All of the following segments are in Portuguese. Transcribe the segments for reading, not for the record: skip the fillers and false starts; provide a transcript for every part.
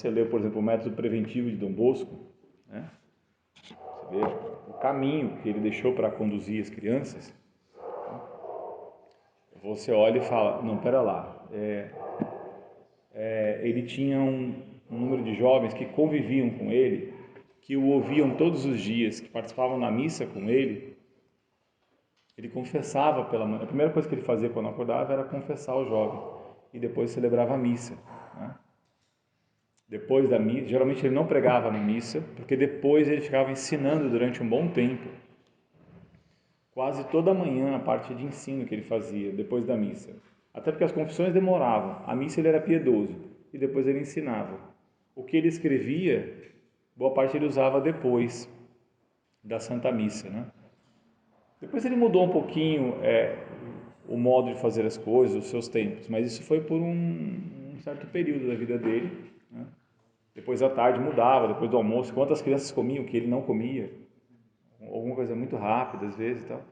você lê, por exemplo, o Método Preventivo de Dom Bosco, né? Você vê o caminho que ele deixou para conduzir as crianças. Você olha e fala, não, pera lá, ele tinha um número de jovens que conviviam com ele, que o ouviam todos os dias, que participavam na missa com ele. Ele confessava pela manhã. A primeira coisa que ele fazia quando acordava era confessar o jovem, e depois celebrava a missa, né? Depois da missa, geralmente ele não pregava na missa, porque depois ele ficava ensinando durante um bom tempo, quase toda manhã, a parte de ensino que ele fazia depois da missa. Até porque as confissões demoravam, a missa ele era piedoso, e depois ele ensinava. O que ele escrevia, boa parte ele usava depois da Santa Missa, né? Depois ele mudou um pouquinho o modo de fazer as coisas, os seus tempos, mas isso foi por um certo período da vida dele, né? Depois à tarde mudava, depois do almoço, quantas crianças comiam que ele não comia, alguma coisa muito rápida às vezes e tal.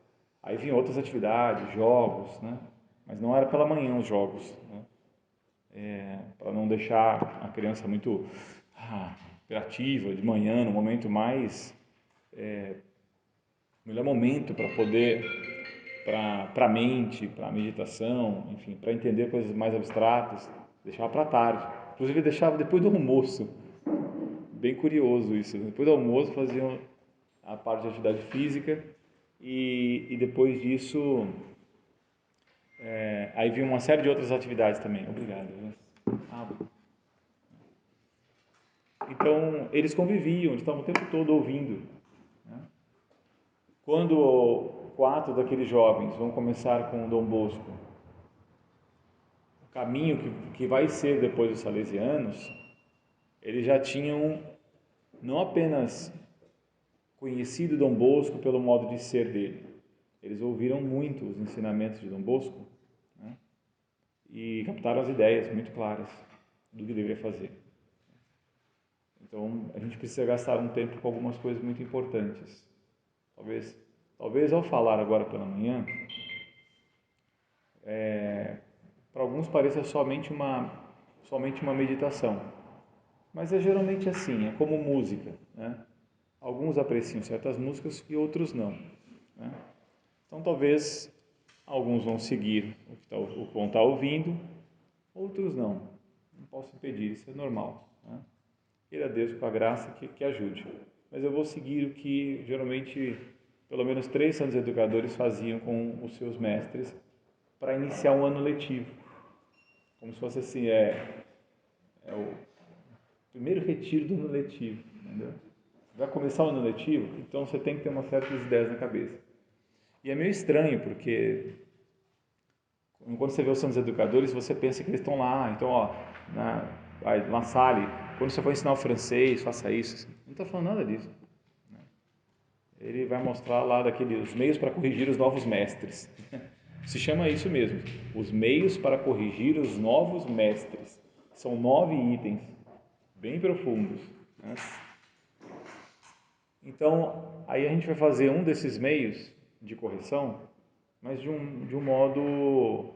Aí vinham outras atividades, jogos, né? Mas não era pela manhã os jogos, né? Para não deixar a criança muito hiperativa de manhã, no momento mais melhor momento para poder para a mente, para a meditação, enfim, para entender coisas mais abstratas, deixava para tarde. Inclusive deixava depois do almoço. Bem curioso isso. Depois do almoço faziam a parte de atividade física e depois disso aí vinha uma série de outras atividades também. Obrigado. Então eles conviviam, eles estavam o tempo todo ouvindo, né? Quando 4 daqueles jovens vão começar com o Dom Bosco, o caminho que vai ser depois dos salesianos, eles já tinham não apenas conhecido Dom Bosco pelo modo de ser dele, eles ouviram muito os ensinamentos de Dom Bosco, né? E captaram as ideias muito claras do que deveria fazer. Então a gente precisa gastar um tempo com algumas coisas muito importantes. Talvez ao falar agora pela manhã, para alguns pareça somente uma meditação, mas é geralmente assim, é como música, né? Alguns apreciam certas músicas e outros não, né? Então talvez alguns vão seguir o que vão estar ouvindo, outros não. Não posso impedir, isso é normal, né? Queira a Deus com a graça que ajude. Mas eu vou seguir o que geralmente pelo menos 3 santos educadores faziam com os seus mestres para iniciar um ano letivo. Como se fosse assim, o primeiro retiro do ano letivo, entendeu? Vai começar o ano letivo, então você tem que ter umas certas ideias na cabeça. E é meio estranho, porque quando você vê os santos educadores, você pensa que eles estão lá, então, ó, na sala, quando você for ensinar o francês, faça isso. Não está falando nada disso. Ele vai mostrar lá os meios para corrigir os novos mestres. Se chama isso mesmo, os meios para corrigir os novos mestres. São 9 itens, bem profundos, né? Então, aí a gente vai fazer um desses meios de correção, mas de um modo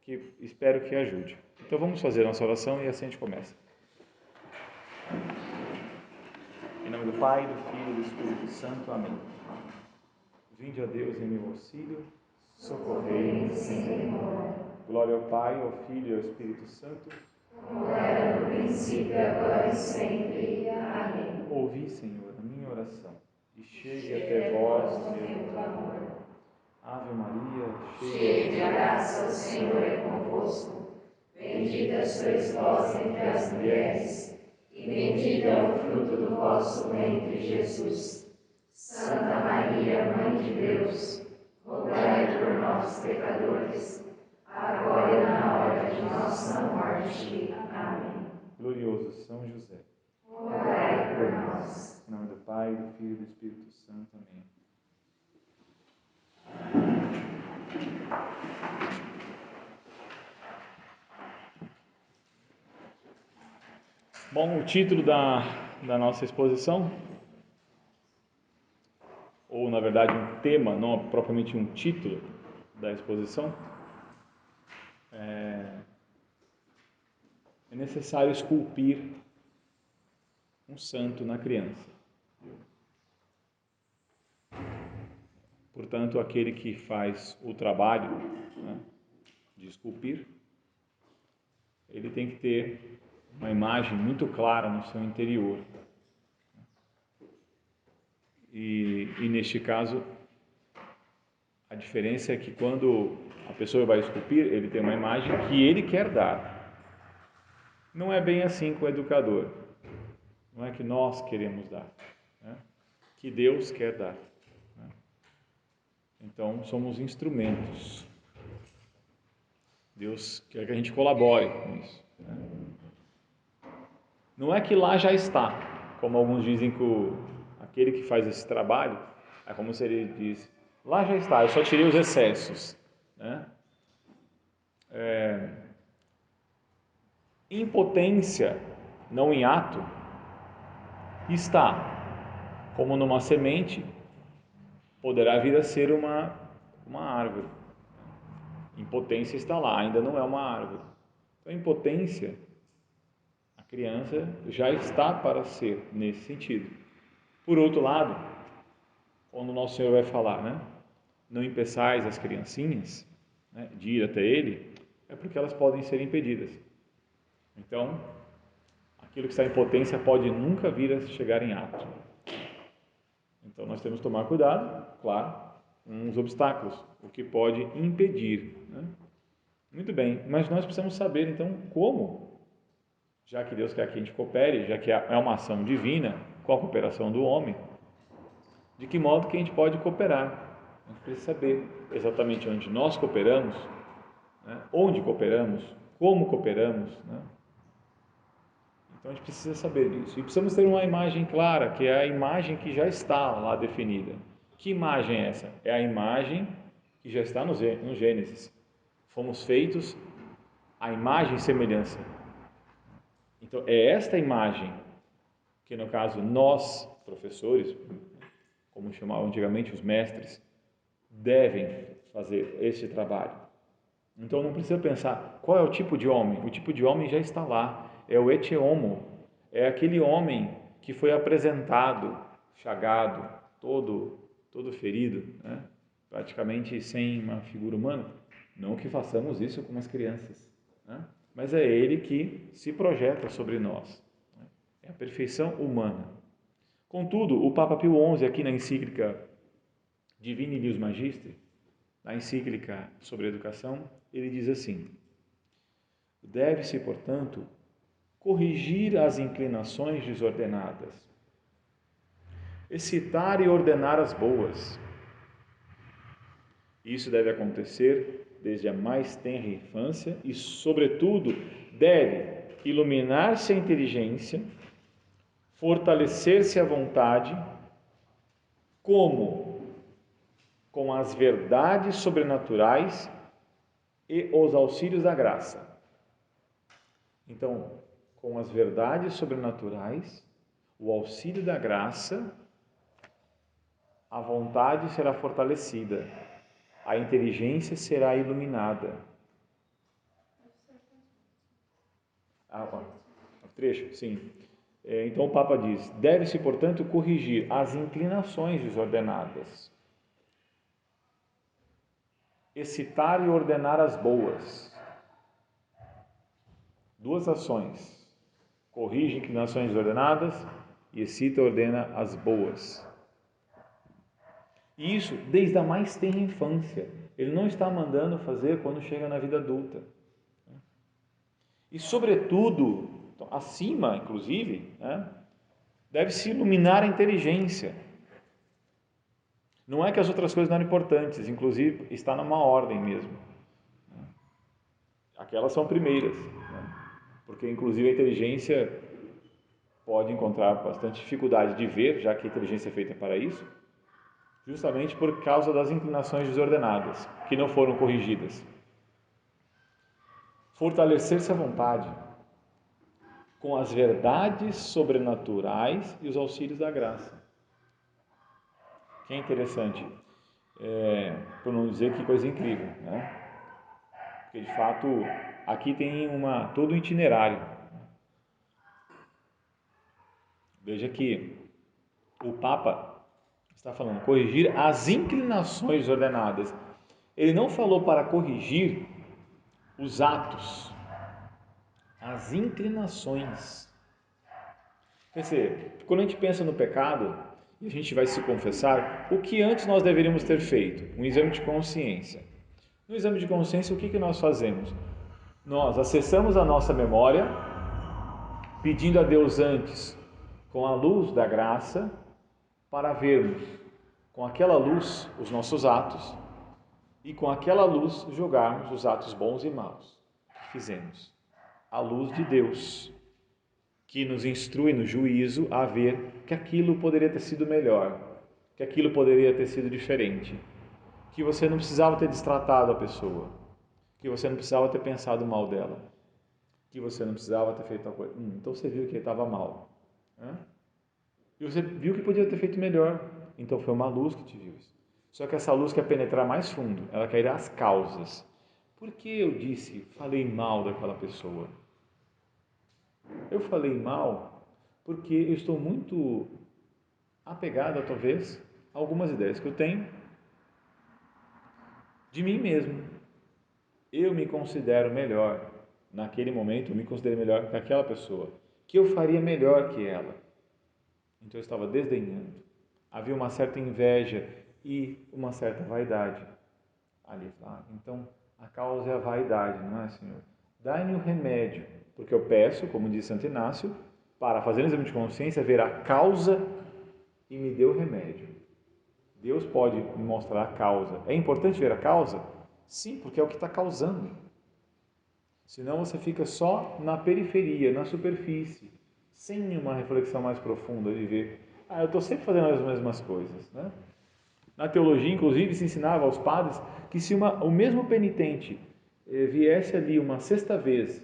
que espero que ajude. Então vamos fazer a nossa oração e assim a gente começa. Em nome do Pai, do Filho e do Espírito Santo. Amém. Vinde a Deus em meu auxílio, socorrei-me sem demora. Glória ao Pai, ao Filho e ao Espírito Santo, como era no princípio, agora e sempre. Amém. Ouvi, Senhor, a minha oração, e chegue até vós o meu clamor. Ave Maria, cheia de graça, o Senhor é convosco. Bendita sois vós entre as mulheres, e bendito é o fruto do vosso ventre, Jesus. Santa Maria, Mãe de Deus, rogai por nós, pecadores, agora e na hora de nossa morte. Amém. Glorioso São José, rogai por nós. Em nome do Pai, do Filho e do Espírito Santo. Amém. Bom, o título da nossa exposição, ou na verdade um tema, não propriamente um título da exposição, é necessário esculpir um santo na criança. Portanto, aquele que faz o trabalho, né, de esculpir, ele tem que ter uma imagem muito clara no seu interior. E neste caso, a diferença é que quando a pessoa vai esculpir, ele tem uma imagem que ele quer dar. Não é bem assim com o educador. Não é que nós queremos dar, né? Que Deus quer dar, né? Então, somos instrumentos. Deus quer que a gente colabore com isso, né? Não é que lá já está, como alguns dizem que aquele que faz esse trabalho, é como se ele diz, lá já está, eu só tirei os excessos, né? Impotência, não em ato, está, como numa semente, poderá vir a ser uma árvore. Impotência está lá, ainda não é uma árvore. Então, a impotência, a criança já está para ser nesse sentido. Por outro lado, quando o nosso Senhor vai falar, né, não impeçais as criancinhas, né, de ir até Ele, é porque elas podem ser impedidas. Então, aquilo que está em potência pode nunca vir a chegar em ato. Então, nós temos que tomar cuidado, claro, com os obstáculos, o que pode impedir, né? Muito bem, mas nós precisamos saber, então, como, já que Deus quer que a gente coopere, já que é uma ação divina, com a cooperação do homem, de que modo que a gente pode cooperar. A gente precisa saber exatamente onde nós cooperamos, né? Onde cooperamos, como cooperamos, né? Então a gente precisa saber disso. E precisamos ter uma imagem clara, que é a imagem que já está lá definida. Que imagem é essa? É a imagem que já está no Gênesis. Fomos feitos à imagem e semelhança. Então é esta imagem que, no caso, nós, professores, como chamavam antigamente os mestres, devem fazer este trabalho. Então não precisa pensar qual é o tipo de homem. O tipo de homem já está lá. É o ete homo. É aquele homem que foi apresentado, chagado, todo ferido, né? Praticamente sem uma figura humana. Não que façamos isso com as crianças, né? Mas é ele que se projeta sobre nós. É a perfeição humana. Contudo, o Papa Pio XI, aqui na encíclica Divini Lius Magistri, na encíclica sobre a educação, ele diz assim: deve-se, portanto, corrigir as inclinações desordenadas, excitar e ordenar as boas. Isso deve acontecer desde a mais tenra infância e, sobretudo, deve iluminar-se a inteligência, fortalecer-se a vontade, como com as verdades sobrenaturais e os auxílios da graça. Então, com as verdades sobrenaturais, o auxílio da graça, a vontade será fortalecida, a inteligência será iluminada. O trecho, sim. Então o Papa diz: deve-se, portanto, corrigir as inclinações desordenadas, excitar e ordenar as boas. Duas ações: corrige inclinações desordenadas e excita e ordena as boas. E isso desde a mais tenra infância. Ele não está mandando fazer quando chega na vida adulta. E sobretudo, acima inclusive, né, deve-se iluminar a inteligência. Não é que as outras coisas não eram importantes, inclusive está numa ordem mesmo. Aquelas são primeiras, né? Porque inclusive a inteligência pode encontrar bastante dificuldade de ver, já que a inteligência é feita para isso, justamente por causa das inclinações desordenadas, que não foram corrigidas. Fortalecer-se à vontade, com as verdades sobrenaturais e os auxílios da graça. Que é interessante, por não dizer que coisa incrível, né? Porque de fato aqui tem todo um itinerário. Veja que o Papa está falando corrigir as inclinações desordenadas. Ele não falou para corrigir os atos, as inclinações. Quer dizer, quando a gente pensa no pecado e a gente vai se confessar, o que antes nós deveríamos ter feito? Um exame de consciência. No exame de consciência, o que nós fazemos? Nós acessamos a nossa memória, pedindo a Deus antes, com a luz da graça, para vermos com aquela luz os nossos atos e com aquela luz julgarmos os atos bons e maus que fizemos. A luz de Deus, que nos instrui no juízo a ver que aquilo poderia ter sido melhor, que aquilo poderia ter sido diferente, que você não precisava ter destratado a pessoa, que você não precisava ter pensado mal dela, que você não precisava ter feito tal coisa. Então você viu que ele estava mal. Né? E você viu que podia ter feito melhor. Então foi uma luz que te viu. Só que essa luz quer penetrar mais fundo, ela quer ir às causas. Por que eu falei mal daquela pessoa? Eu falei mal porque eu estou muito apegado, talvez, a algumas ideias que eu tenho de mim mesmo. Eu me considero melhor, naquele momento eu me considero melhor que aquela pessoa, que eu faria melhor que ela. Então eu estava desdenhando. Havia uma certa inveja e uma certa vaidade ali. Então a causa é a vaidade, não é, Senhor? Dai-me o remédio, porque eu peço, como diz Santo Inácio, para fazer um exame de consciência, ver a causa e me dê o remédio. Deus pode me mostrar a causa. É importante ver a causa? Sim, porque é o que está causando. Senão você fica só na periferia, na superfície, sem uma reflexão mais profunda de ver, eu estou sempre fazendo as mesmas coisas. Né? Na teologia, inclusive, se ensinava aos padres que se o mesmo penitente viesse ali uma sexta vez,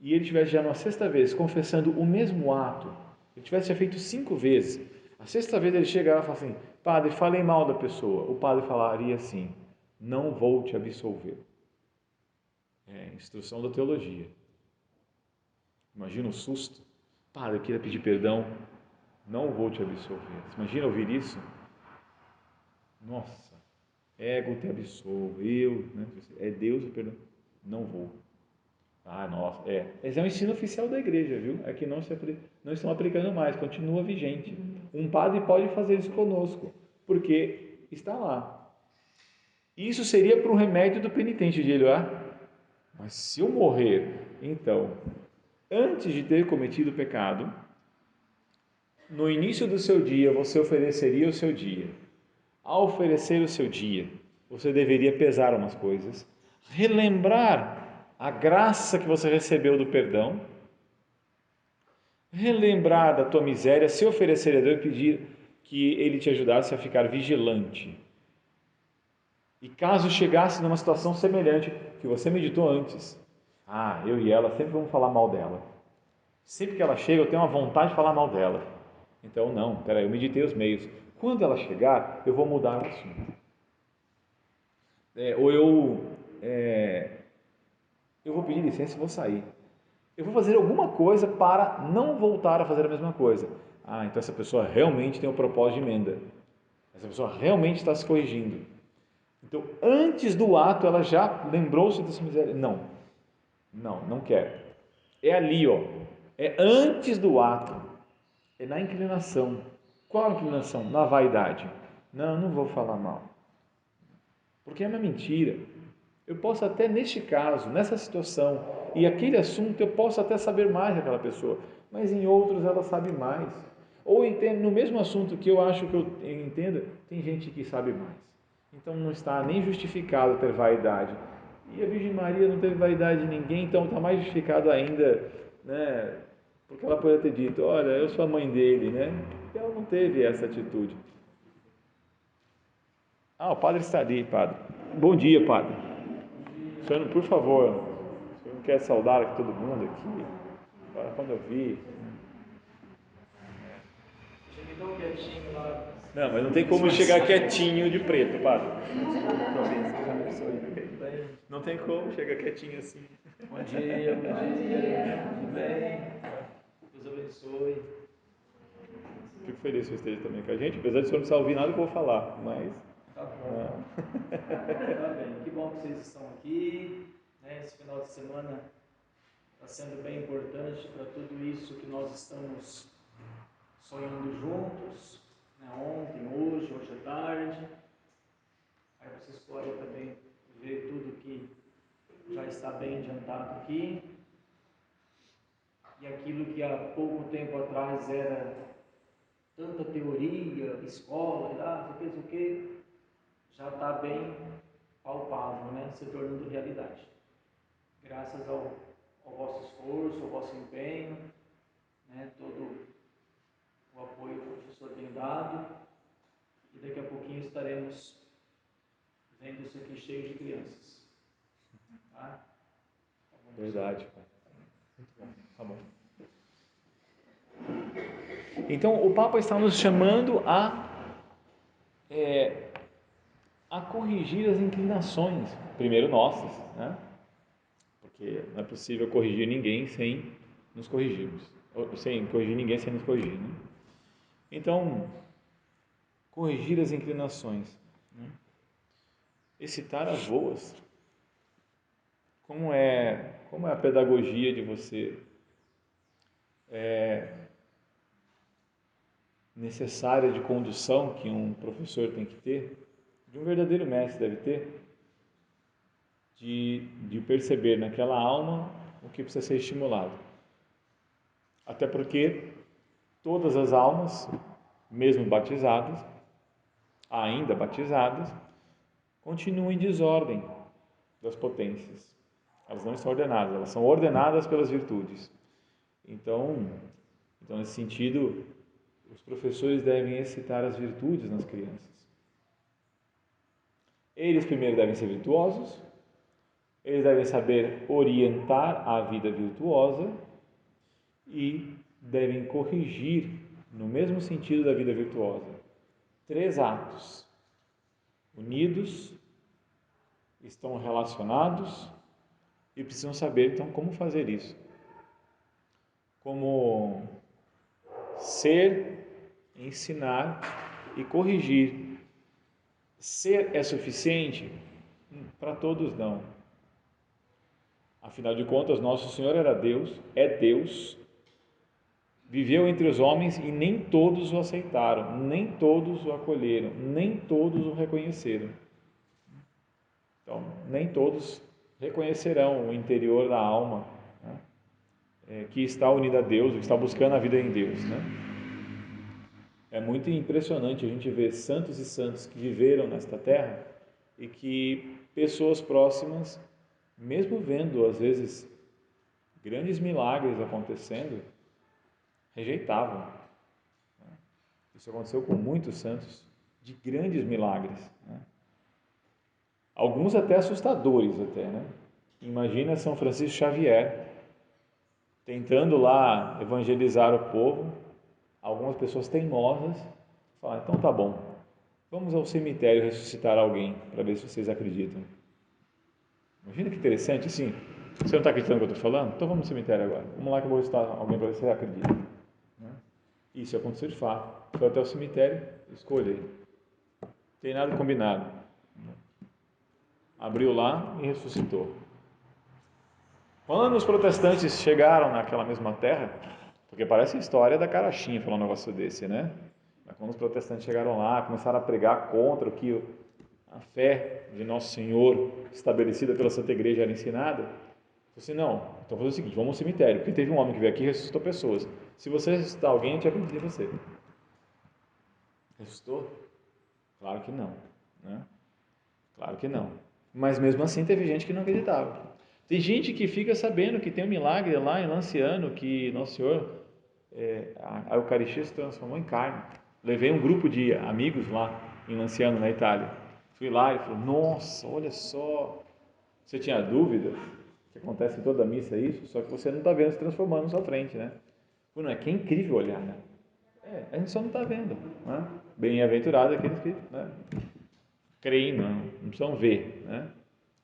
e ele tivesse já na sexta vez confessando o mesmo ato, ele tivesse já feito 5 vezes, a sexta vez ele chegará e falar assim, padre, falei mal da pessoa. O padre falaria assim, não vou te absolver. É instrução da teologia. Imagina o susto. Padre, eu queria pedir perdão, não vou te absolver. Imagina ouvir isso? Nossa, ego te absolvo, né? É Deus o perdão. Não vou. Nossa, Esse é o ensino oficial da igreja, viu? É que não estão aplicando mais, continua vigente. Um padre pode fazer isso conosco, porque está lá. Isso seria para o remédio do penitente de ele, mas se eu morrer, então, antes de ter cometido o pecado, no início do seu dia, você ofereceria o seu dia. Ao oferecer o seu dia, você deveria pesar umas coisas, relembrar a graça que você recebeu do perdão, relembrar da tua miséria, se oferecer a Deus e pedir que Ele te ajudasse a ficar vigilante. E caso chegasse numa situação semelhante, que você meditou antes, eu e ela sempre vamos falar mal dela. Sempre que ela chega, eu tenho uma vontade de falar mal dela. Então, não, peraí, eu meditei os meios. Quando ela chegar, eu vou mudar o assunto. Ou eu vou pedir licença e vou sair. Eu vou fazer alguma coisa para não voltar a fazer a mesma coisa. Então essa pessoa realmente tem um propósito de emenda. Essa pessoa realmente está se corrigindo. Então, antes do ato, ela já lembrou-se dessa miséria. Não quero. É ali, é antes do ato. É na inclinação. Qual a inclinação? Na vaidade. Não vou falar mal. Porque é uma mentira. Eu posso até, neste caso, nessa situação, e aquele assunto, eu posso até saber mais daquela pessoa, mas em outros ela sabe mais. Ou no mesmo assunto que eu acho que eu entenda, tem gente que sabe mais. Então não está nem justificado ter vaidade. E a Virgem Maria não teve vaidade de ninguém, então está mais justificado ainda, né? Porque ela poderia ter dito, olha, eu sou a mãe dele, né? E ela não teve essa atitude. O padre está ali, padre. Bom dia, padre. Senhor, por favor, o senhor não quer saudar aqui todo mundo aqui? Agora quando eu vi. Cheguei tão quietinho lá. Não, mas não tem como chegar quietinho de preto, padre. Não tem como chegar quietinho assim. Bom dia, tudo bem? Deus abençoe. feliz que você esteja também com a gente, apesar de você não precisar ouvir nada que eu vou falar, mas... Tá bom. Tá bem. Que bom que vocês estão aqui, né? Esse final de semana está sendo bem importante para tudo isso que nós estamos sonhando juntos, né? Ontem, hoje à tarde. Aí vocês podem também ver tudo que já está bem adiantado aqui. E aquilo que há pouco tempo atrás era tanta teoria, escola, sei o que, já está bem palpável, né? Se tornando realidade. Graças ao vosso esforço, ao vosso empenho, né? Todo o apoio que o professor tem dado. E daqui a pouquinho estaremos vendo isso aqui cheio de crianças. Tá? Verdade, pai. Muito bom. Tá bom. Então, o Papa está nos chamando a corrigir as inclinações, primeiro nossas, né? Porque não é possível corrigir ninguém sem nos corrigirmos, sem corrigir ninguém sem nos corrigir, né? Então, corrigir as inclinações, né? Excitar as boas. Como é a pedagogia de você necessária de condução que um professor tem que ter, de um verdadeiro mestre deve ter, de perceber naquela alma o que precisa ser estimulado. Até porque todas as almas, mesmo batizadas, ainda batizadas, continuam em desordem das potências. Elas não estão ordenadas, elas são ordenadas pelas virtudes. Então nesse sentido, os professores devem excitar as virtudes nas crianças. Eles primeiro devem ser virtuosos, eles devem saber orientar a vida virtuosa e devem corrigir, no mesmo sentido da vida virtuosa, 3 atos unidos, estão relacionados e precisam saber então como fazer isso. Como ser, ensinar e corrigir. Ser é suficiente? Para todos não. Afinal de contas, nosso Senhor era Deus, é Deus, viveu entre os homens e nem todos o aceitaram, nem todos o acolheram, nem todos o reconheceram. Então, nem todos reconhecerão o interior da alma, né, que está unida a Deus, que está buscando a vida em Deus, né? É muito impressionante a gente ver santos e santos que viveram nesta terra e que pessoas próximas, mesmo vendo às vezes grandes milagres acontecendo, rejeitavam. Isso aconteceu com muitos santos, de grandes milagres, né? Alguns até assustadores até, né? Imagina São Francisco Xavier tentando lá evangelizar o povo, algumas pessoas teimosas falaram, então tá bom, vamos ao cemitério ressuscitar alguém para ver se vocês acreditam. Imagina que interessante, assim, você não está acreditando no que eu estou falando? Então vamos no cemitério agora, vamos lá que eu vou ressuscitar alguém para ver se você acredita. Isso aconteceu de fato. Foi até o cemitério, escolha aí. Tem nada combinado. Abriu lá e ressuscitou. Quando os protestantes chegaram naquela mesma terra, porque parece a história da carochinha falar um negócio desse, né? Mas quando os protestantes chegaram lá, começaram a pregar contra o que a fé de Nosso Senhor, estabelecida pela Santa Igreja, era ensinada, assim, não, então vamos fazer o seguinte, vamos ao cemitério, porque teve um homem que veio aqui e ressuscitou pessoas. Se você ressuscitar alguém, a gente acredita em você. Ressuscitou? Claro que não, né? Claro que não. Mas mesmo assim teve gente que não acreditava. Tem gente que fica sabendo que tem um milagre lá em Lanciano, que Nosso Senhor, a Eucaristia se transformou em carne. Levei um grupo de amigos lá em Lanciano, na Itália. Fui lá e falou, nossa, olha só, você tinha dúvida? Que acontece em toda a missa isso, só que você não está vendo se transformando na sua frente, né? Não é que é incrível olhar, né? A gente só não está vendo, né? Bem-aventurado aqueles que, né, creem, não precisam ver, né?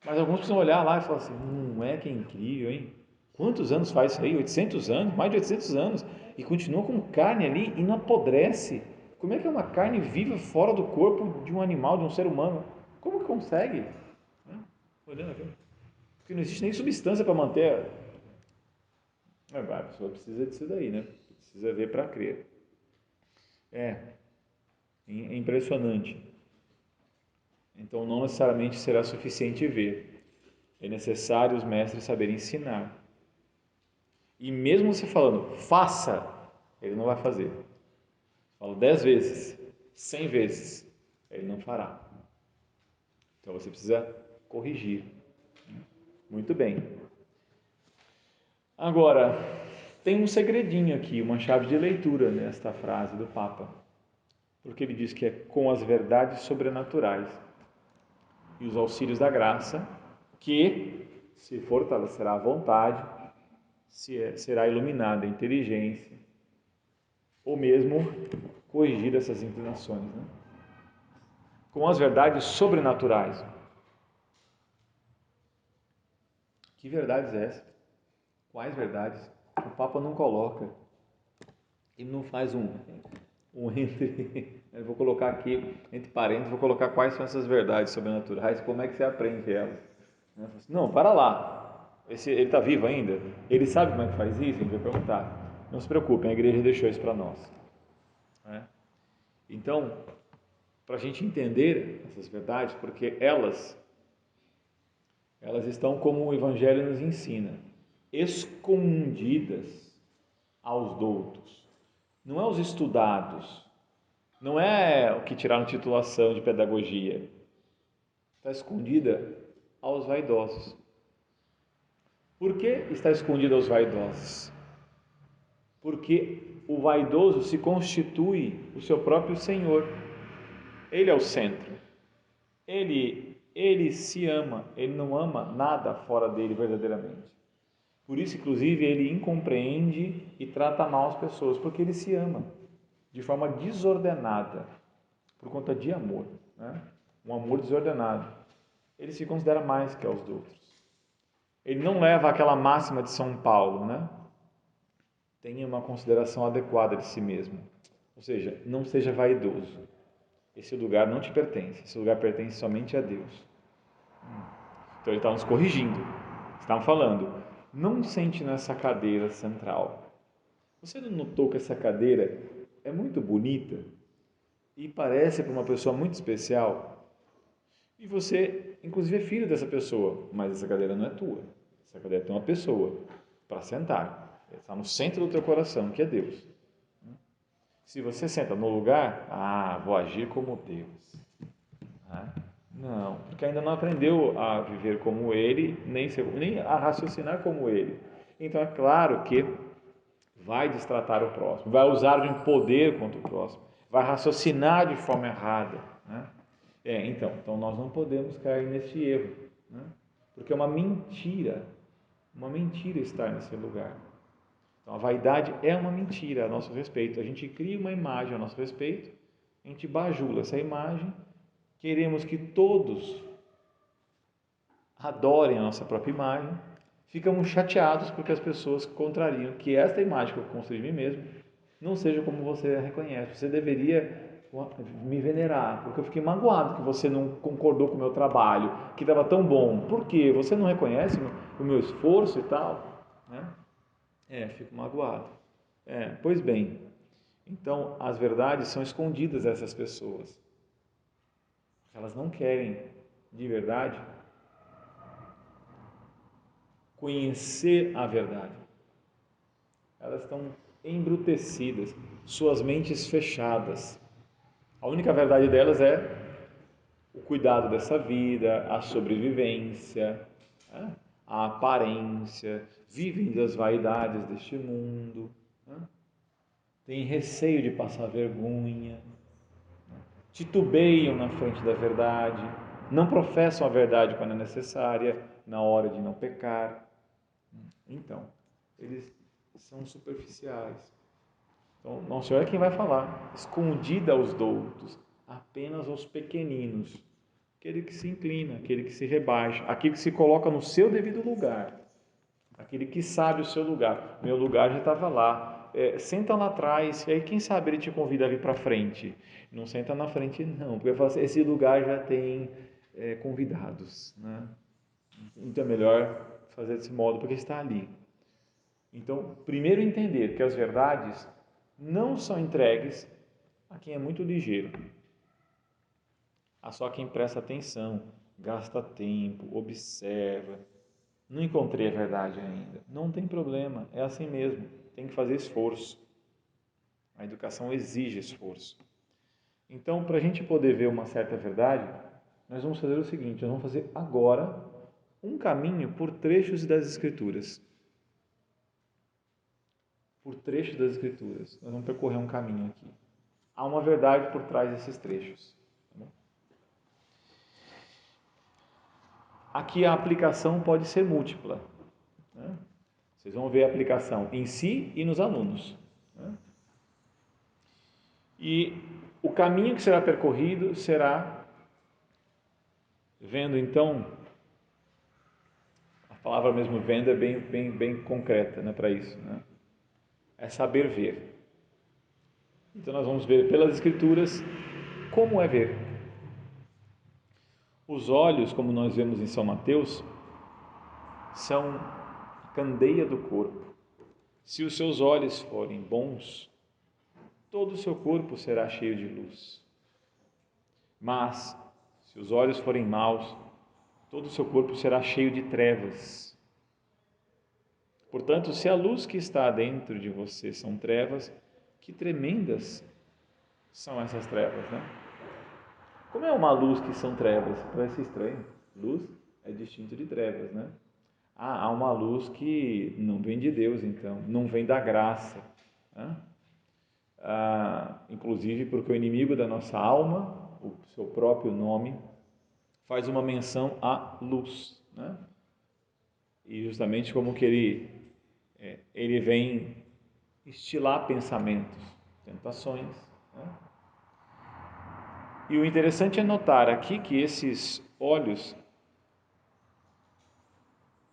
Mas alguns precisam olhar lá e falar assim, não é que é incrível, hein? Quantos anos faz isso aí? 800 anos? Mais de 800 anos. E continua como carne ali e não apodrece. Como é que é uma carne viva fora do corpo de um animal, de um ser humano? Como que consegue? Olhando aqui. Porque não existe nem substância para manter. A pessoa precisa disso daí, né? Precisa ver para crer. É impressionante. Então não necessariamente será suficiente ver. É necessário os mestres saberem ensinar. E mesmo você falando, faça, ele não vai fazer. Fala 10 vezes, 100 vezes, ele não fará. Então você precisa corrigir. Muito bem. Agora, tem um segredinho aqui, uma chave de leitura nesta frase do Papa. Porque ele diz que é com as verdades sobrenaturais e os auxílios da graça que se fortalecerá a vontade, será iluminada a inteligência, ou mesmo corrigir essas inclinações, né? Com as verdades sobrenaturais. Que verdades é essa? Quais verdades? O Papa não coloca. Ele não faz um entre. Eu vou colocar aqui, entre parênteses, vou colocar quais são essas verdades sobrenaturais, como é que você aprende elas. Não, para lá. Ele está vivo ainda? Ele sabe como é que faz isso? A gente vai perguntar. Não se preocupem, a igreja deixou isso para nós. Então, para a gente entender essas verdades, porque elas estão como o Evangelho nos ensina, escondidas aos doutos. Não é os estudados, não é o que tiraram titulação de pedagogia. Está escondida aos vaidosos. Por que está escondida aos vaidosos? Porque o vaidoso se constitui o seu próprio senhor. Ele é o centro. Ele se ama, ele não ama nada fora dele verdadeiramente. Por isso, inclusive, ele incompreende e trata mal as pessoas, porque ele se ama de forma desordenada, por conta de amor, né? Um amor desordenado. Ele se considera mais que aos outros. Ele não leva aquela máxima de São Paulo, né? Tenha uma consideração adequada de si mesmo. Ou seja, não seja vaidoso. Esse lugar não te pertence, esse lugar pertence somente a Deus. Então ele está nos corrigindo. Estava falando, não sente nessa cadeira central. Você não notou que essa cadeira é muito bonita e parece para uma pessoa muito especial? E você, inclusive, é filho dessa pessoa, mas essa cadeira não é tua. Essa cadeira tem uma pessoa para sentar. Ele está no centro do teu coração, que é Deus. Se você senta no lugar, vou agir como Deus. Não, porque ainda não aprendeu a viver como Ele, nem a raciocinar como Ele. Então é claro que vai destratar o próximo, vai usar de um poder contra o próximo, vai raciocinar de forma errada, né? Então nós não podemos cair nesse erro, né? Porque é uma mentira estar nesse lugar. Então a vaidade é uma mentira a nosso respeito. A gente cria uma imagem a nosso respeito, a gente bajula essa imagem, queremos que todos adorem a nossa própria imagem, ficamos chateados porque as pessoas contrariam que esta imagem que eu construí de mim mesmo não seja como você a reconhece. Você deveria me venerar, porque eu fiquei magoado que você não concordou com o meu trabalho, que estava tão bom. Por quê? Você não reconhece o meu esforço e tal, né? Fico magoado. Pois bem, então as verdades são escondidas a essas pessoas. Elas não querem, de verdade, conhecer a verdade. Elas estão embrutecidas, suas mentes fechadas. A única verdade delas é o cuidado dessa vida, a sobrevivência, a aparência, vivem das vaidades deste mundo, têm receio de passar vergonha, titubeiam na frente da verdade, não professam a verdade quando é necessária, na hora de não pecar. Então, eles são superficiais. Então, Nosso Senhor é quem vai falar, escondida aos doutos, apenas aos pequeninos, aquele que se inclina, aquele que se rebaixa, aquele que se coloca no seu devido lugar. aquele que sabe o seu lugar. Meu lugar já estava lá. Senta lá atrás, e aí quem sabe ele te convida a vir para frente. Não senta na frente não, porque eu falo assim, esse lugar já tem convidados, né? Então é melhor fazer desse modo porque está ali. Então, primeiro entender que as verdades não são entregues a quem é muito ligeiro, a só quem presta atenção, gasta tempo, observa. Não encontrei a verdade ainda. Não tem problema, é assim mesmo. Tem que fazer esforço. A educação exige esforço. Então, para a gente poder ver uma certa verdade, nós vamos fazer o seguinte: nós vamos fazer agora um caminho por trechos das Escrituras. Por trechos das Escrituras. Nós vamos percorrer um caminho aqui. Há uma verdade por trás desses trechos. Tá bom? Aqui a aplicação pode ser múltipla, né? Vocês vão ver a aplicação em si e nos alunos, né? E o caminho que será percorrido será vendo, então, a palavra mesmo vendo é bem concreta, né, para isso, né? É saber ver. Então nós vamos ver pelas Escrituras como é ver. Os olhos, como nós vemos em São Mateus, são a candeia do corpo. Se os seus olhos forem bons, todo o seu corpo será cheio de luz. Mas, se os olhos forem maus, todo o seu corpo será cheio de trevas. Portanto, se a luz que está dentro de você são trevas, que tremendas são essas trevas, né? Como é uma luz que são trevas? Parece estranho. Luz é distinto de trevas, né? Há uma luz que não vem de Deus, então, não vem da graça, né? Inclusive porque o inimigo da nossa alma, o seu próprio nome, faz uma menção à luz, né? E justamente como que ele vem estilar pensamentos, tentações, né? E o interessante é notar aqui que esses olhos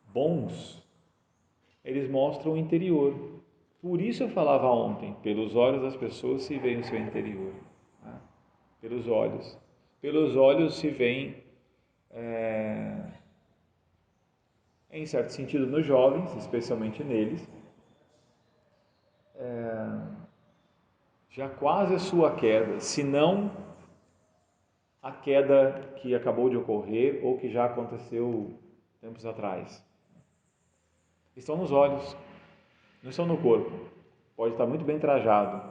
bons, eles mostram o interior. Por isso eu falava ontem, pelos olhos das pessoas se vê o seu interior, né? Pelos olhos. Pelos olhos se vê, em certo sentido, nos jovens, especialmente neles, já quase a sua queda, se não a queda que acabou de ocorrer ou que já aconteceu tempos atrás. Estão nos olhos, não estão no corpo. Pode estar muito bem trajado,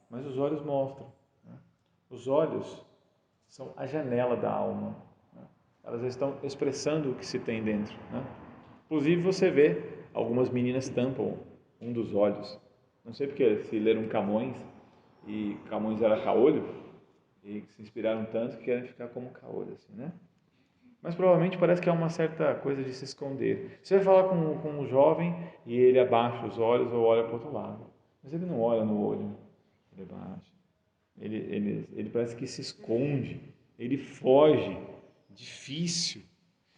mas os olhos mostram, né? Os olhos são a janela da alma, né? Elas estão expressando o que se tem dentro, né? Inclusive você vê, algumas meninas tampam um dos olhos. Não sei porque se leram Camões, e Camões era caolho, e se inspiraram tanto que querem ficar como caolho, assim, né? Mas provavelmente parece que é uma certa coisa de se esconder. Você vai falar com um jovem e ele abaixa os olhos ou olha para o outro lado. Mas ele não olha no olho, ele abaixa. Ele parece que se esconde, ele foge, difícil.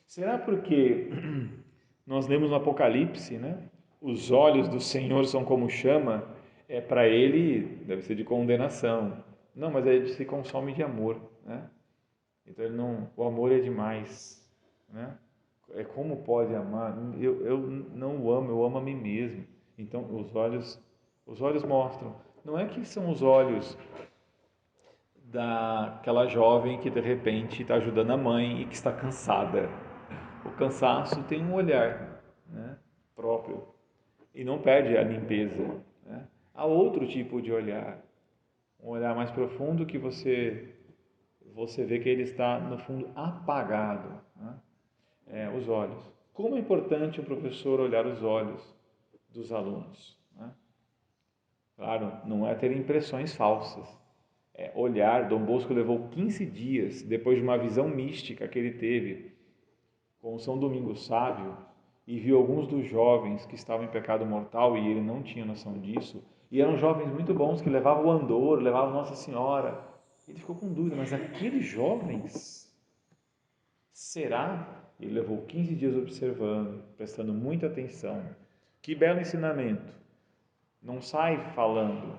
Será porque nós lemos no Apocalipse, né? Os olhos do Senhor são como chama, para ele deve ser de condenação. Não, mas ele se consome de amor, né? Então ele não, o amor é demais, né? Como pode amar? Eu não o amo, eu amo a mim mesmo. Então os olhos mostram. Não é que são os olhos daquela jovem que de repente está ajudando a mãe e que está cansada. O cansaço tem um olhar, né, próprio e não perde a limpeza, né? Há outro tipo de olhar, um olhar mais profundo que você vê que ele está no fundo apagado, né? Os olhos. Como é importante o professor olhar os olhos dos alunos, né? Claro, não é ter impressões falsas. Olhar. Dom Bosco levou 15 dias depois de uma visão mística que ele teve com São Domingos Sábio e viu alguns dos jovens que estavam em pecado mortal e ele não tinha noção disso, e eram jovens muito bons que levavam o Andor, levavam Nossa Senhora. Ele ficou com dúvida, mas aqueles jovens, será? Ele levou 15 dias observando, prestando muita atenção. Que belo ensinamento! Não sai falando,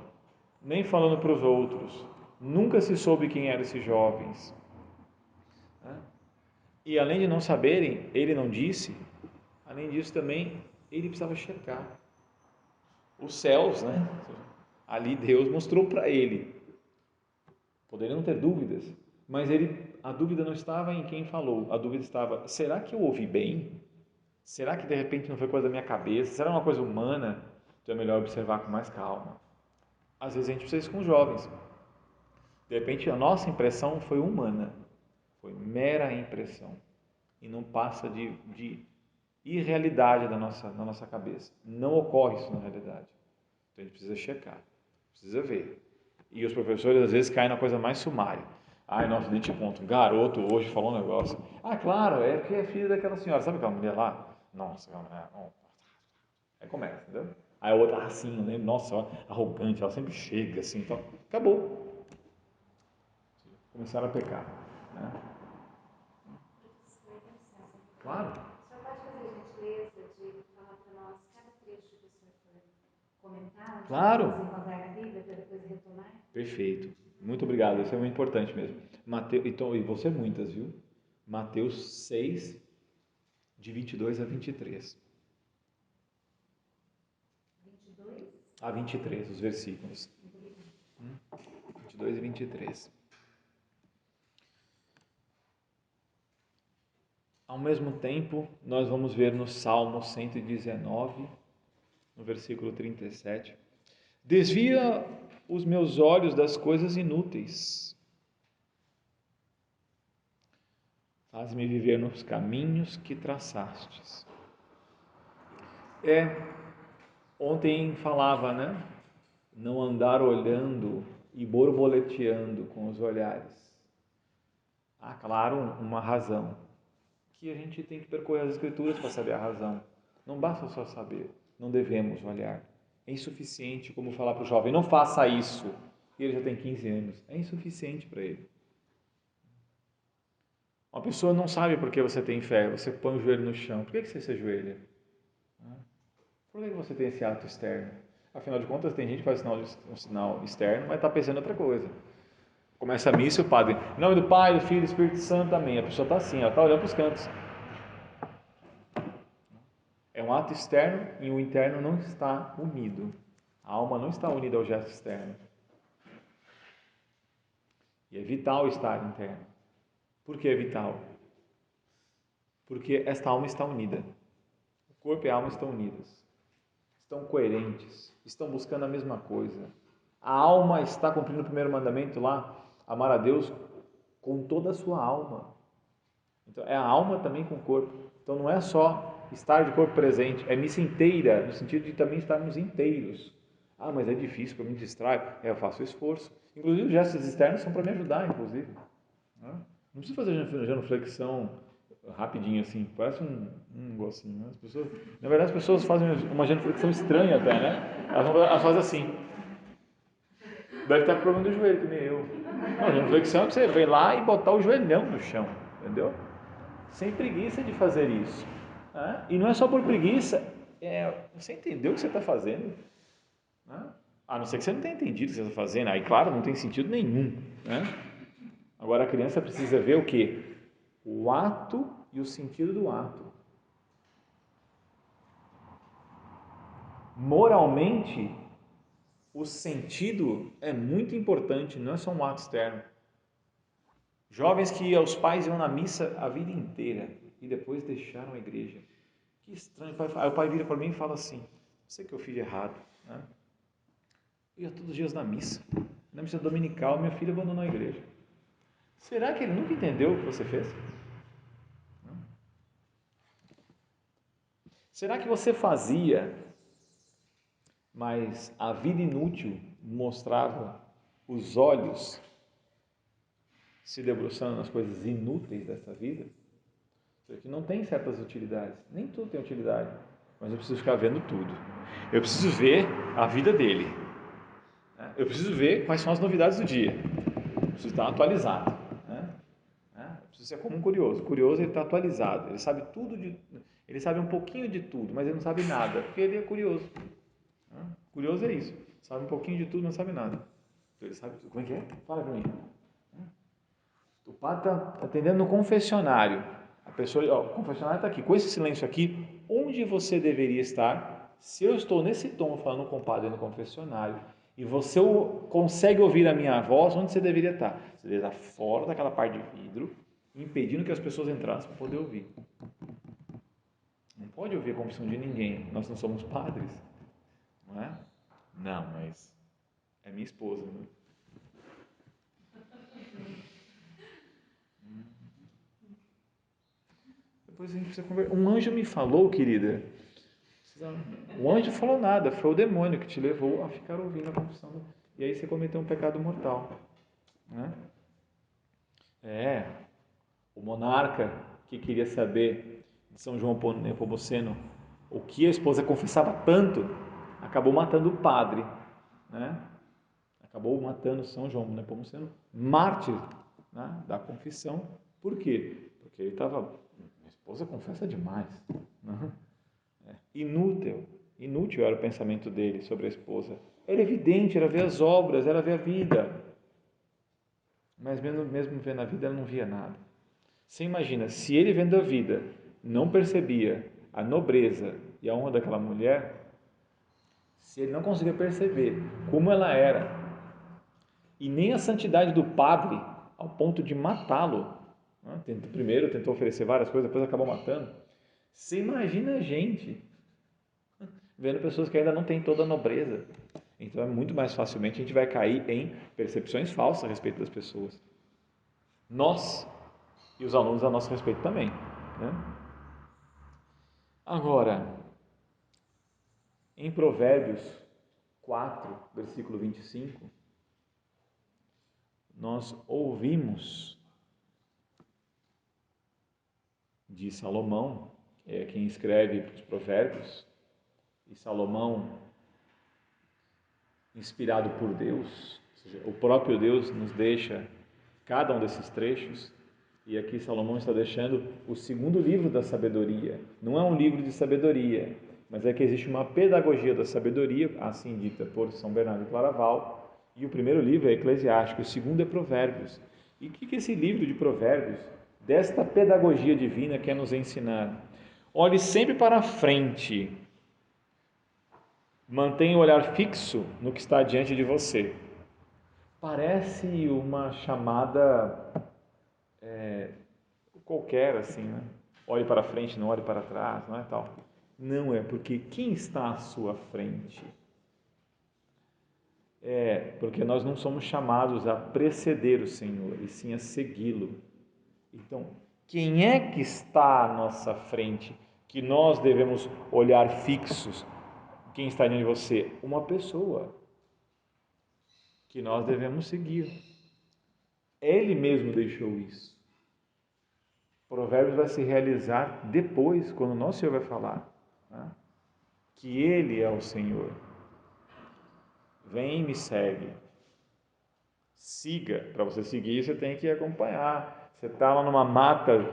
nem falando para os outros. Nunca se soube quem eram esses jovens. E além de não saberem, ele não disse, além disso também, ele precisava checar. Os céus, né? Ali Deus mostrou para ele. Poderia não ter dúvidas, mas a dúvida não estava em quem falou, a dúvida estava, será que eu ouvi bem? Será que de repente não foi coisa da minha cabeça? Será uma coisa humana? Então é melhor observar com mais calma. Às vezes a gente precisa isso com os jovens. De repente a nossa impressão foi humana, foi mera impressão e não passa de irrealidade da nossa cabeça. Não ocorre isso na realidade. Então a gente precisa checar, precisa ver. E os professores às vezes caem na coisa mais sumária. Ai, nossa, nem te conto, um garoto hoje falou um negócio. Ah, claro, é porque é filho daquela senhora. Sabe aquela mulher lá? Nossa, aquela mulher. Aí começa, entendeu? Aí a outra, assim, eu lembro, nossa, ela, arrogante, ela sempre chega assim, então, acabou. Começaram a pecar. Né? Claro. O senhor pode fazer a gentileza de falar para nós cada trecho que o senhor for comentar? Claro. Encontrar na Bíblia para depois retomar? Perfeito. Muito obrigado, isso é muito importante mesmo. Mateus, então, e você muitas, viu? Mateus 6, de 22 a 23. 22? A 23, os versículos. 22 e 23. Ao mesmo tempo, nós vamos ver no Salmo 119, no versículo 37. Desvia os meus olhos das coisas inúteis. Faz-me viver nos caminhos que traçastes. Ontem falava, né? Não andar olhando e borboleteando com os olhares. Há, claro, uma razão. Que a gente tem que percorrer as Escrituras para saber a razão. Não basta só saber. Não devemos olhar. É insuficiente como falar para o jovem, não faça isso. E ele já tem 15 anos. É insuficiente para ele. Uma pessoa não sabe por que você tem fé. Você põe o joelho no chão. Por que você se ajoelha? Por que você tem esse ato externo? Afinal de contas, tem gente que faz um sinal externo, mas está pensando em outra coisa. Começa a missa e o padre, em nome do Pai, do Filho e do Espírito Santo, amém. A pessoa está assim, ela está olhando para os cantos. É um ato externo e o interno não está unido. A alma não está unida ao gesto externo. E é vital estar interno. Por que é vital? Porque esta alma está unida. O corpo e a alma estão unidas. Estão coerentes. Estão buscando a mesma coisa. A alma está cumprindo o primeiro mandamento lá, amar a Deus com toda a sua alma. Então é a alma também com o corpo. Então não é só estar de corpo presente, é missa inteira, no sentido de também estarmos inteiros. Ah, mas é difícil, para me distrair. Eu faço esforço. Inclusive os gestos externos são para me ajudar, inclusive. Não precisa fazer genuflexão rapidinho assim, parece um negocinho. Né? Na verdade as pessoas fazem uma genuflexão estranha até, né? Elas fazem assim. Deve estar com problema do joelho, que nem eu. Não, genuflexão é que você vem lá e botar o joelhão no chão, entendeu? Sem preguiça de fazer isso. Né? E não é só por preguiça, você entendeu o que você está fazendo. Né? A não ser que você não tenha entendido o que você está fazendo. Aí, claro, não tem sentido nenhum. Né? Agora, a criança precisa ver o quê? O ato e o sentido do ato. Moralmente, o sentido é muito importante, não é só um ato externo. Jovens que os pais iam na missa a vida inteira e depois deixaram a igreja. Que estranho. Aí o pai vira para mim e fala assim, sei que eu fiz errado. Né? Eu ia todos os dias na missa. Na missa dominical, meu filho abandonou a igreja. Será que ele nunca entendeu o que você fez? Não. Será que você fazia, mas a vida inútil mostrava os olhos se debruçando nas coisas inúteis dessa vida? Que não tem certas utilidades, nem tudo tem utilidade, mas eu preciso ficar vendo tudo. Eu preciso ver a vida dele. Eu preciso ver quais são as novidades do dia. Eu preciso estar atualizado. Eu preciso Você é como um curioso. O curioso, ele está atualizado, ele sabe tudo ele sabe um pouquinho de tudo, mas ele não sabe nada, porque ele é curioso. Curioso é isso, sabe um pouquinho de tudo, mas não sabe nada. Então ele sabe tudo. Como é que é? Fala para mim. O padre está atendendo no confessionário. A pessoa, ó, o confessionário está aqui, com esse silêncio aqui, onde você deveria estar? Se eu estou nesse tom falando com o padre no confessionário e você consegue ouvir a minha voz, onde você deveria estar? Você deveria estar fora daquela parte de vidro, impedindo que as pessoas entrassem para poder ouvir. Não pode ouvir a confissão de ninguém, nós não somos padres, não é? Não, mas é minha esposa, né? Depois a gente precisa conversar. Um anjo me falou, querida. O anjo falou nada, foi o demônio que te levou a ficar ouvindo a confissão. E aí você cometeu um pecado mortal. Né? O monarca que queria saber de São João Nepomuceno o que a esposa confessava tanto, acabou matando o padre. Né? Acabou matando São João Nepomuceno, mártir, né, da confissão. Por quê? Porque ele estava... Minha esposa confessa demais. Né? Inútil era o pensamento dele sobre a esposa. Era evidente, era ver as obras, era ver a vida. Mas mesmo vendo a vida, ela não via nada. Você imagina, se ele vendo a vida não percebia a nobreza e a honra daquela mulher, se ele não conseguia perceber como ela era, e nem a santidade do padre, ao ponto de matá-lo, né? Primeiro tentou oferecer várias coisas, depois acabou matando. Você imagina a gente vendo pessoas que ainda não têm toda a nobreza. Então, muito mais facilmente a gente vai cair em percepções falsas a respeito das pessoas. Nós e os alunos a nosso respeito também. Né? Agora, em Provérbios 4, versículo 25, nós ouvimos de Salomão, quem escreve os Provérbios, e Salomão, inspirado por Deus, ou seja, o próprio Deus nos deixa cada um desses trechos, e aqui Salomão está deixando o segundo livro da sabedoria. Não é um livro de sabedoria, mas é que existe uma pedagogia da sabedoria, assim dita por São Bernardo de Claraval, e o primeiro livro é Eclesiástico, o segundo é Provérbios. E o que esse livro de Provérbios, desta pedagogia divina, quer nos ensinar? Olhe sempre para a frente, mantenha o olhar fixo no que está diante de você. Parece uma chamada qualquer, assim, né? Olhe para frente, não olhe para trás, não é tal. Não é, porque quem está à sua frente? Porque nós não somos chamados a preceder o Senhor, e sim a segui-lo. Então, quem é que está à nossa frente, que nós devemos olhar fixos? Quem está diante de você? Uma pessoa que nós devemos seguir. Ele mesmo deixou isso. Provérbios vai se realizar depois, quando o nosso Senhor vai falar, né? Que Ele é o Senhor. Vem e me segue. Siga. Para você seguir, você tem que acompanhar. Você está lá numa mata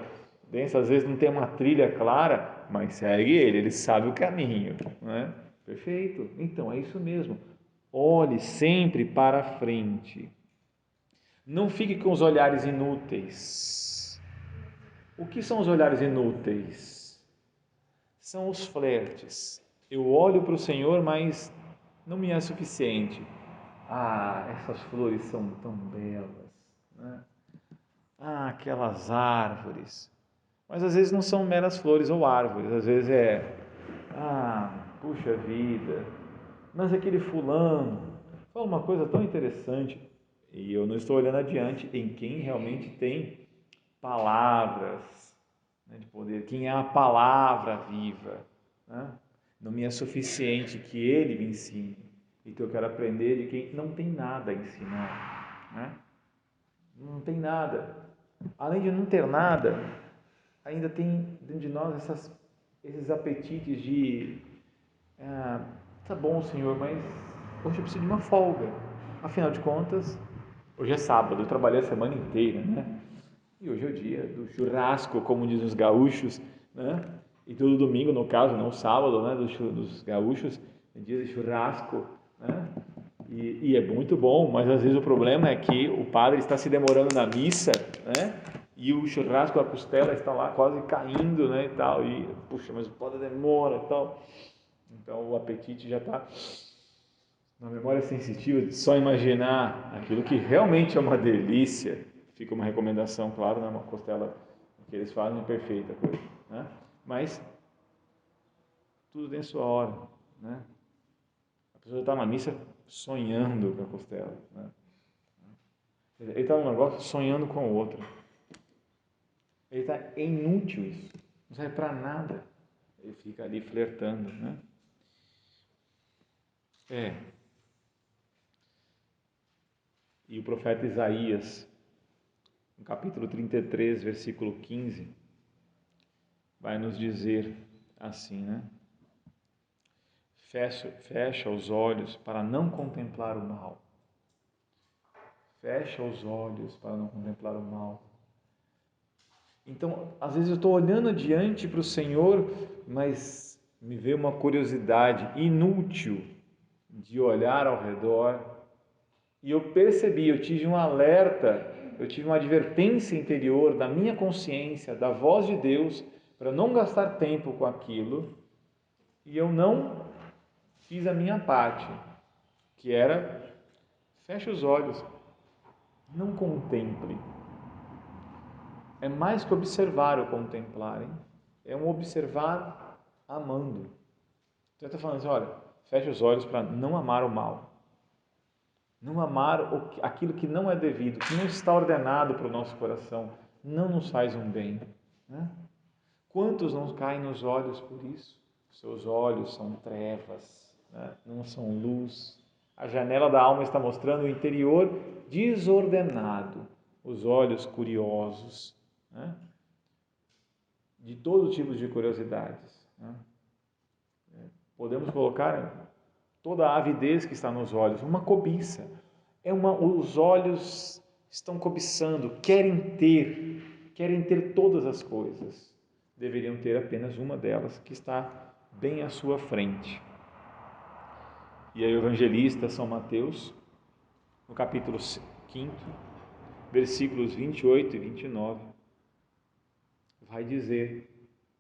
densa, às vezes não tem uma trilha clara, mas segue Ele sabe o caminho. Né? Perfeito. Então, é isso mesmo. Olhe sempre para frente. Não fique com os olhares inúteis. O que são os olhares inúteis? São os flertes. Eu olho para o Senhor, mas não me é suficiente. Essas flores são tão belas. Né? Aquelas árvores. Mas às vezes não são meras flores ou árvores. Às vezes puxa vida. Mas aquele fulano fala uma coisa tão interessante. E eu não estou olhando adiante em quem realmente tem palavras, né, de poder, quem é a palavra viva. Né? Não me é suficiente que ele me ensine. Então eu quero aprender de quem não tem nada a ensinar. Né? Não tem nada. Além de não ter nada, ainda tem dentro de nós esses apetites de tá bom, Senhor, mas hoje eu preciso de uma folga. Afinal de contas, hoje é sábado, eu trabalhei a semana inteira, né? E hoje é o dia do churrasco, como dizem os gaúchos, né? E todo domingo, no caso, não sábado, né? Dos gaúchos, é dia de churrasco, né? E é muito bom, mas às vezes o problema é que o padre está se demorando na missa, né? E o churrasco, a costela está lá quase caindo, né? E tal, e puxa, mas o padre demora e tal. Então o apetite já está na memória sensitiva de só imaginar aquilo que realmente é uma delícia. Fica uma recomendação, claro, não é uma costela que eles fazem perfeita coisa, né? Mas tudo tem sua hora, né? A pessoa está na missa sonhando com a costela, né? Ele está num negócio sonhando com o outro. Ele está inútil isso, não serve para nada. Ele fica ali flertando, né? E o profeta Isaías, no capítulo 33, versículo 15, vai nos dizer assim, né? Fecha os olhos para não contemplar o mal. Fecha os olhos para não contemplar o mal. Então, às vezes eu estou olhando adiante para o Senhor, mas me veio uma curiosidade inútil de olhar ao redor. E eu percebi, eu tive um alerta, eu tive uma advertência interior da minha consciência, da voz de Deus, para não gastar tempo com aquilo. E eu não fiz a minha parte, que era, feche os olhos, não contemple. É mais que observar o contemplar, hein? É um observar amando. Então está falando assim, olha, feche os olhos para não amar o mal. Não amar aquilo que não é devido, que não está ordenado para o nosso coração, não nos faz um bem, né? Quantos não caem nos olhos por isso? Seus olhos são trevas, né? Não são luz. A janela da alma está mostrando o interior desordenado, os olhos curiosos, né? De todo tipo de curiosidades, né? Podemos colocar toda a avidez que está nos olhos, uma cobiça. Os olhos estão cobiçando, querem ter todas as coisas. Deveriam ter apenas uma delas, que está bem à sua frente. E aí o evangelista São Mateus, no capítulo 5, versículos 28 e 29, vai dizer,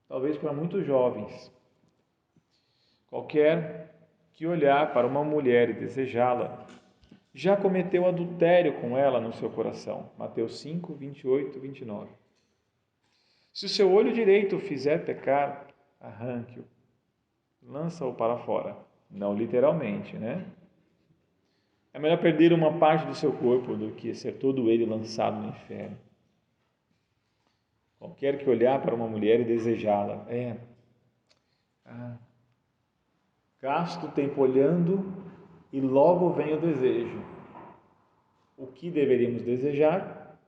talvez para muitos jovens, qualquer que olhar para uma mulher e desejá-la, já cometeu adultério com ela no seu coração. Mateus 5, 28 e 29. Se o seu olho direito o fizer pecar, arranque-o, lança-o para fora. Não literalmente, né? É melhor perder uma parte do seu corpo do que ser todo ele lançado no inferno. Qualquer que olhar para uma mulher e desejá-la, gasta o tempo olhando e logo vem o desejo. O que deveríamos desejar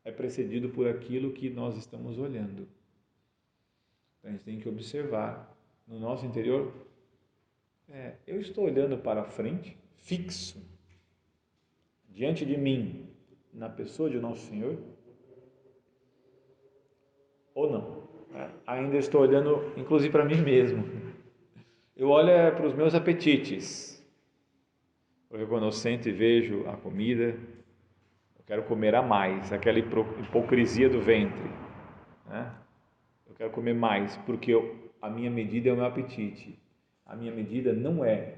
é precedido por aquilo que nós estamos olhando. Então, a gente tem que observar no nosso interior, eu estou olhando para frente, fixo, diante de mim, na pessoa de Nosso Senhor, ou não? Ainda estou olhando, inclusive, para mim mesmo. Eu olho para os meus apetites, porque quando eu sento e vejo a comida, eu quero comer a mais, aquela hipocrisia do ventre, né? Eu quero comer mais, porque a minha medida é o meu apetite. A minha medida não é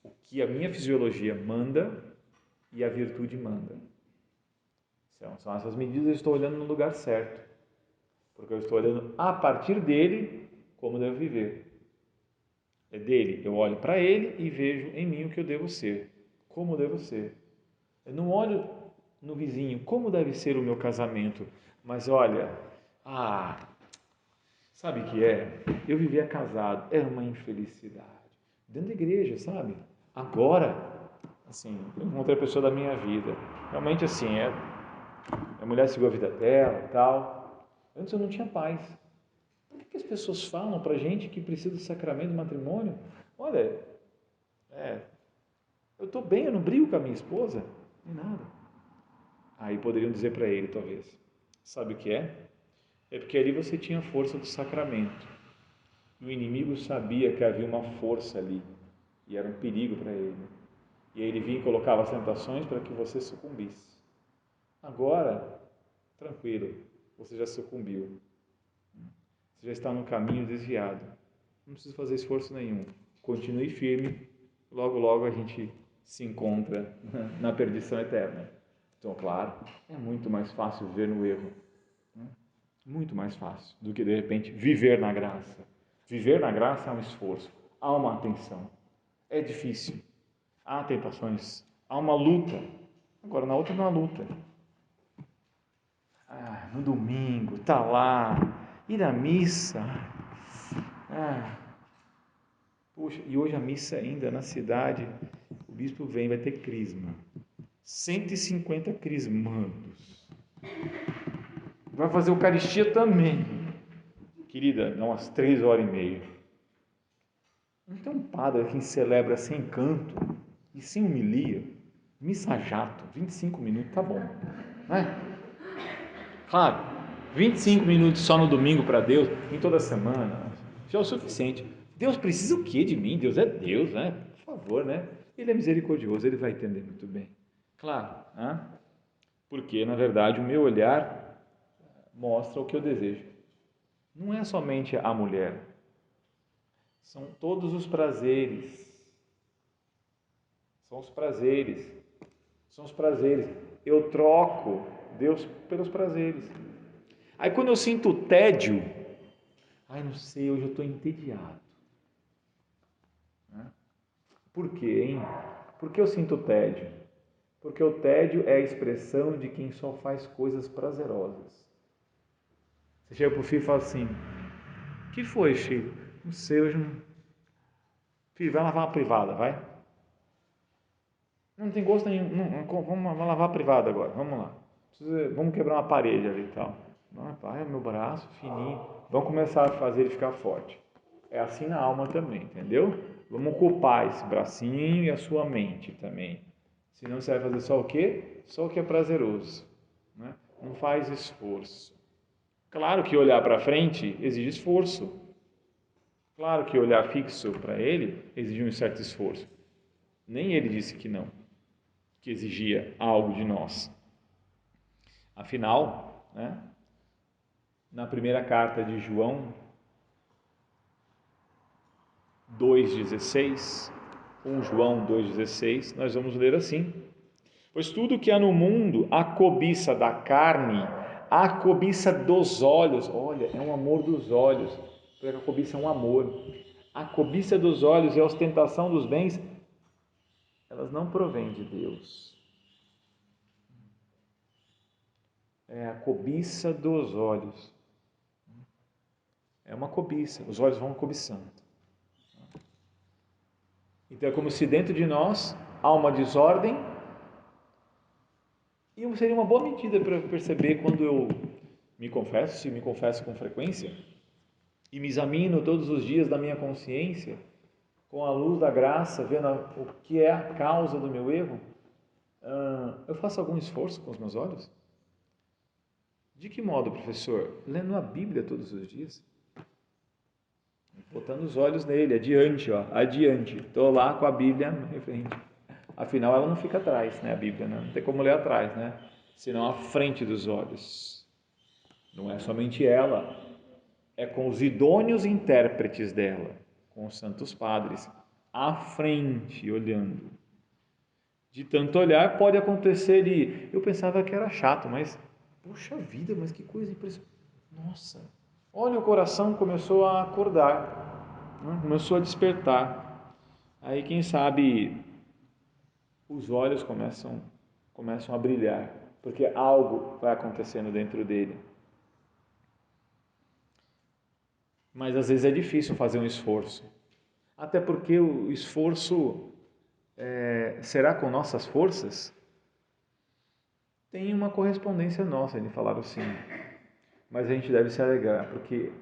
o que a minha fisiologia manda e a virtude manda. São essas medidas, eu estou olhando no lugar certo, porque eu estou olhando a partir dele como devo viver. É dele, eu olho para ele e vejo em mim o que eu devo ser, como devo ser. Eu não olho no vizinho como deve ser o meu casamento, mas olha, sabe o que é? Eu vivia casado, é uma infelicidade. Dentro da igreja, sabe? Agora, assim, eu encontrei a pessoa da minha vida. Realmente, assim, a mulher seguiu a vida dela e tal. Antes eu não tinha paz. Por que as pessoas falam pra gente que precisa do sacramento do matrimônio? Olha, eu estou eu não brigo com a minha esposa, nem nada. Aí poderiam dizer para ele, talvez, Sabe o que é? É porque ali você tinha a força do sacramento. E o inimigo sabia que havia uma força ali, e era um perigo para ele. E aí ele vinha e colocava as tentações para que você sucumbisse. Agora, tranquilo, você já sucumbiu. Você já está no caminho desviado. Não precisa fazer esforço nenhum. Continue firme. Logo, logo a gente se encontra na perdição eterna. Então, claro, é muito mais fácil viver no erro. Muito mais fácil do que, de repente, viver na graça. Viver na graça é um esforço. Há uma atenção. É difícil. Há tentações. Há uma luta. Agora, na outra não há luta. No domingo, tá lá, ir à missa. Poxa, e hoje a missa ainda na cidade, o bispo vem, vai ter crisma. 150 crismandos. Vai fazer Eucaristia também. Querida, dá umas 3h30. Não tem um padre que celebra sem canto e sem homilia. Missa jato, 25 minutos, tá bom. Né? Claro, 25 minutos só no domingo para Deus, em toda semana, já é o suficiente. Deus precisa o quê de mim? Deus é Deus, né? Por favor, né? Ele é misericordioso, ele vai entender muito bem. Claro, né? Porque, na verdade, o meu olhar mostra o que eu desejo. Não é somente a mulher, são todos os prazeres. São os prazeres. São os prazeres. Eu troco Deus pelos prazeres. Aí quando eu sinto tédio, não sei, hoje eu estou entediado. Por quê, hein? Por que eu sinto tédio? Porque o tédio é a expressão de quem só faz coisas prazerosas. Você chega para o filho e fala assim: o que foi, filho? Não sei, hoje não... Filho, vai lavar uma privada, vai. Não tem gosto nenhum. Vamos lavar a privada agora, vamos lá. Vamos quebrar uma parede ali e tal. Não, pai, meu braço fininho. Vamos começar a fazer ele ficar forte. É assim na alma também, entendeu? Vamos ocupar esse bracinho e a sua mente também. Senão você vai fazer só o quê? Só o que é prazeroso. Né? Não faz esforço. Claro que olhar para frente exige esforço. Claro que olhar fixo para ele exige um certo esforço. Nem ele disse que não, que exigia algo de nós. Afinal, né, na primeira carta de João 2,16, 1 João 2,16, nós vamos ler assim: pois tudo que há no mundo, a cobiça da carne, a cobiça dos olhos, olha, é um amor dos olhos, porque a cobiça é um amor, a cobiça dos olhos e a ostentação dos bens, elas não provêm de Deus. É a cobiça dos olhos. É uma cobiça, os olhos vão cobiçando. Então é como se dentro de nós há uma desordem, e seria uma boa medida para perceber quando eu me confesso, se me confesso com frequência, e me examino todos os dias da minha consciência, com a luz da graça, vendo o que é a causa do meu erro, eu faço algum esforço com os meus olhos? De que modo, professor? Lendo a Bíblia todos os dias. Botando os olhos nele, adiante, adiante. Estou lá com a Bíblia em frente. Afinal, ela não fica atrás, né, a Bíblia, né? Não tem como ler atrás, né? Senão à frente dos olhos. Não é somente ela, é com os idôneos intérpretes dela, com os santos padres, à frente, olhando. De tanto olhar, pode acontecer e eu pensava que era chato, mas, puxa vida, mas que coisa impressionante. Nossa, olha, o coração começou a acordar, né? Começou a despertar. Aí, quem sabe, os olhos começam a brilhar, porque algo vai acontecendo dentro dele. Mas às vezes é difícil fazer um esforço, até porque o esforço será com nossas forças? Tem uma correspondência nossa de falar assim, mas a gente deve se alegrar, porque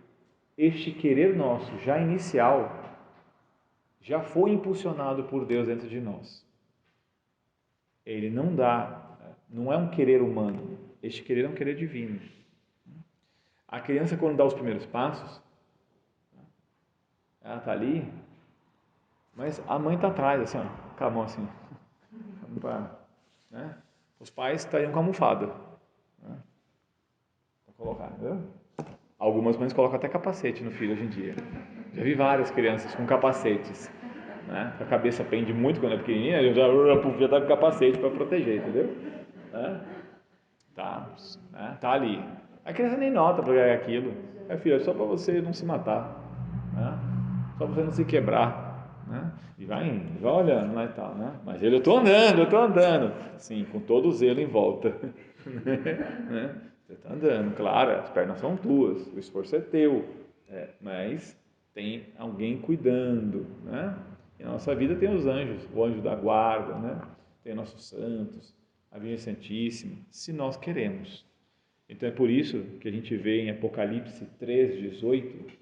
este querer nosso, já inicial, já foi impulsionado por Deus dentro de nós. Ele não é um querer humano, este querer é um querer divino. A criança, quando dá os primeiros passos, ela está ali, mas a mãe está atrás, assim, ó, com a mão assim. Né? Os pais estariam com a almofada. Né? Para colocar, entendeu? Algumas mães colocam até capacete no filho hoje em dia. Já vi várias crianças com capacetes. Né? A cabeça pende muito quando é pequenininha, já está com capacete para proteger, entendeu? Né? Tá ali. A criança nem nota para ganhar aquilo. Filho, é só para você não se matar. Né? Só para você não se quebrar. Né? E vai indo, vai olhando lá e tal. Né? Mas eu estou andando. Sim, com todo o zelo em volta. Né? Você está andando, claro, as pernas são tuas, o esforço é teu. Mas tem alguém cuidando. Né? E na nossa vida tem os anjos, o anjo da guarda, né? Tem nossos santos, a Virgem Santíssima, se nós queremos. Então é por isso que a gente vê em Apocalipse 3:18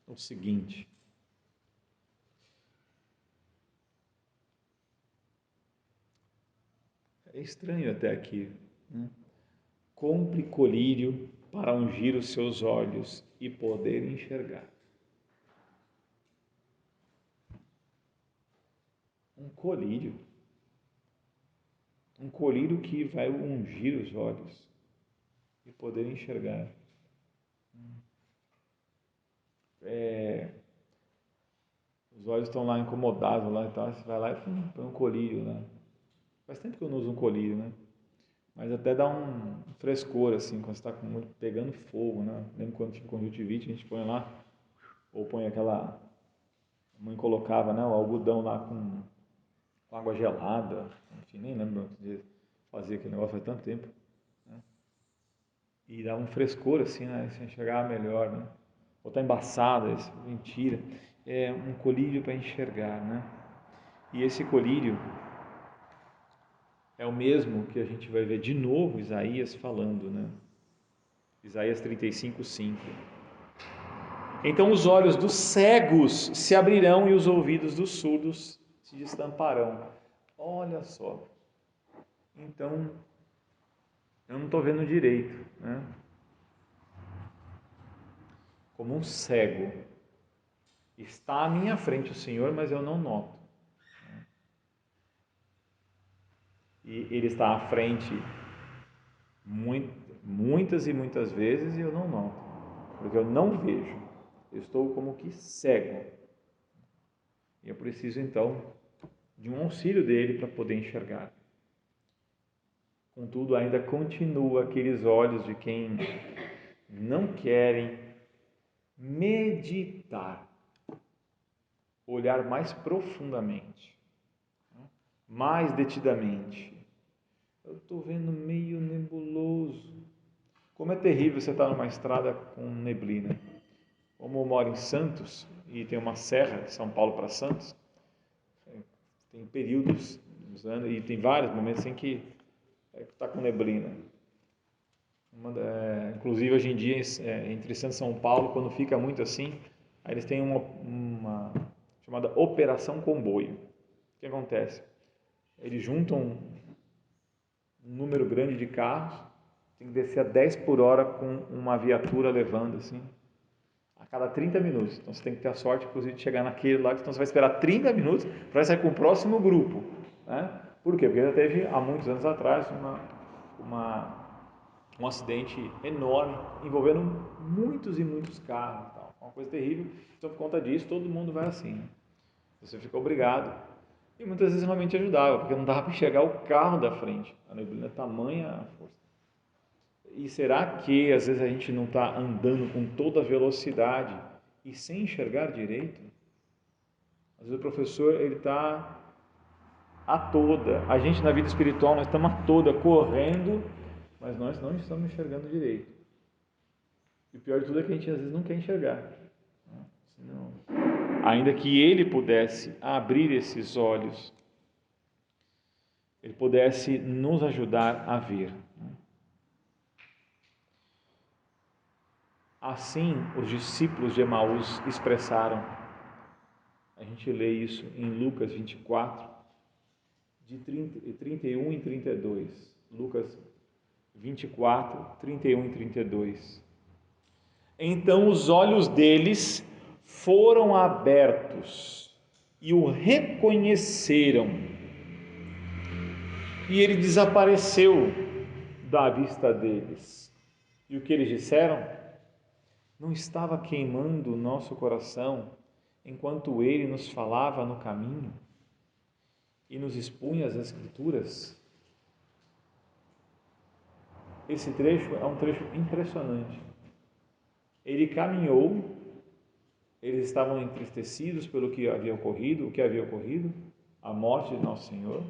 o seguinte: é estranho até aqui, né? Compre colírio para ungir os seus olhos e poder enxergar. Um colírio que vai ungir os olhos e poder enxergar. Os olhos estão lá incomodados lá e tal, você vai lá e põe um colírio lá. Faz tempo que eu não uso um colírio, né? Mas até dá um frescor, assim, quando você está pegando fogo, né? Lembro quando tinha conjuntivite, a gente põe lá, ou põe aquela... A mãe colocava, né, o algodão lá com água gelada, enfim, nem lembro de fazer aquele negócio faz tanto tempo. Né? E dá um frescor, assim, né? Você enxergar melhor, né? Ou está embaçado, isso, mentira. É um colírio para enxergar, né? E esse colírio é o mesmo que a gente vai ver de novo Isaías falando, né? Isaías 35:5. Então os olhos dos cegos se abrirão e os ouvidos dos surdos se destamparão. Olha só. Então, eu não estou vendo direito, né? Como um cego. Está à minha frente o Senhor, mas eu não noto. E Ele está à frente muitas e muitas vezes e eu não noto, porque eu não vejo. Eu estou como que cego. E eu preciso então de um auxílio dele para poder enxergar. Contudo, ainda continua aqueles olhos de quem não querem meditar, olhar mais profundamente, mais detidamente. Eu estou vendo meio nebuloso. Como é terrível você estar numa estrada com neblina. Como eu moro em Santos e tem uma serra de São Paulo para Santos, tem períodos e tem vários momentos em que está com neblina. Inclusive hoje em dia entre Santos e São Paulo, quando fica muito assim, aí eles têm uma chamada Operação Comboio. O que acontece? Eles juntam um número grande de carros, tem que descer a 10 por hora com uma viatura levando assim, a cada 30 minutos. Então você tem que ter a sorte, inclusive, de chegar naquele lá, então você vai esperar 30 minutos para sair com o próximo grupo. Né? Por quê? Porque já teve, há muitos anos atrás, um acidente enorme, envolvendo muitos e muitos carros. Tal. Uma coisa terrível. Então, por conta disso, todo mundo vai assim. Né? Você fica obrigado. E muitas vezes realmente ajudava, porque não dava para enxergar o carro da frente. A neblina é tamanha a força. E será que às vezes a gente não está andando com toda a velocidade e sem enxergar direito? Às vezes o professor ele está a toda, a gente na vida espiritual nós estamos a toda correndo, mas nós não estamos enxergando direito. E o pior de tudo é que a gente às vezes não quer enxergar. Senão, ainda que ele pudesse abrir esses olhos, ele pudesse nos ajudar a ver. Assim, os discípulos de Emaús expressaram, a gente lê isso em Lucas 24, de 31 e 32. Lucas 24, 31 e 32. Então os olhos deles foram abertos e o reconheceram, e ele desapareceu da vista deles. E o que eles disseram? Não estava queimando o nosso coração enquanto ele nos falava no caminho e nos expunha as Escrituras? Esse trecho é um trecho impressionante. Ele caminhou, eles estavam entristecidos pelo que havia ocorrido, a morte de nosso Senhor,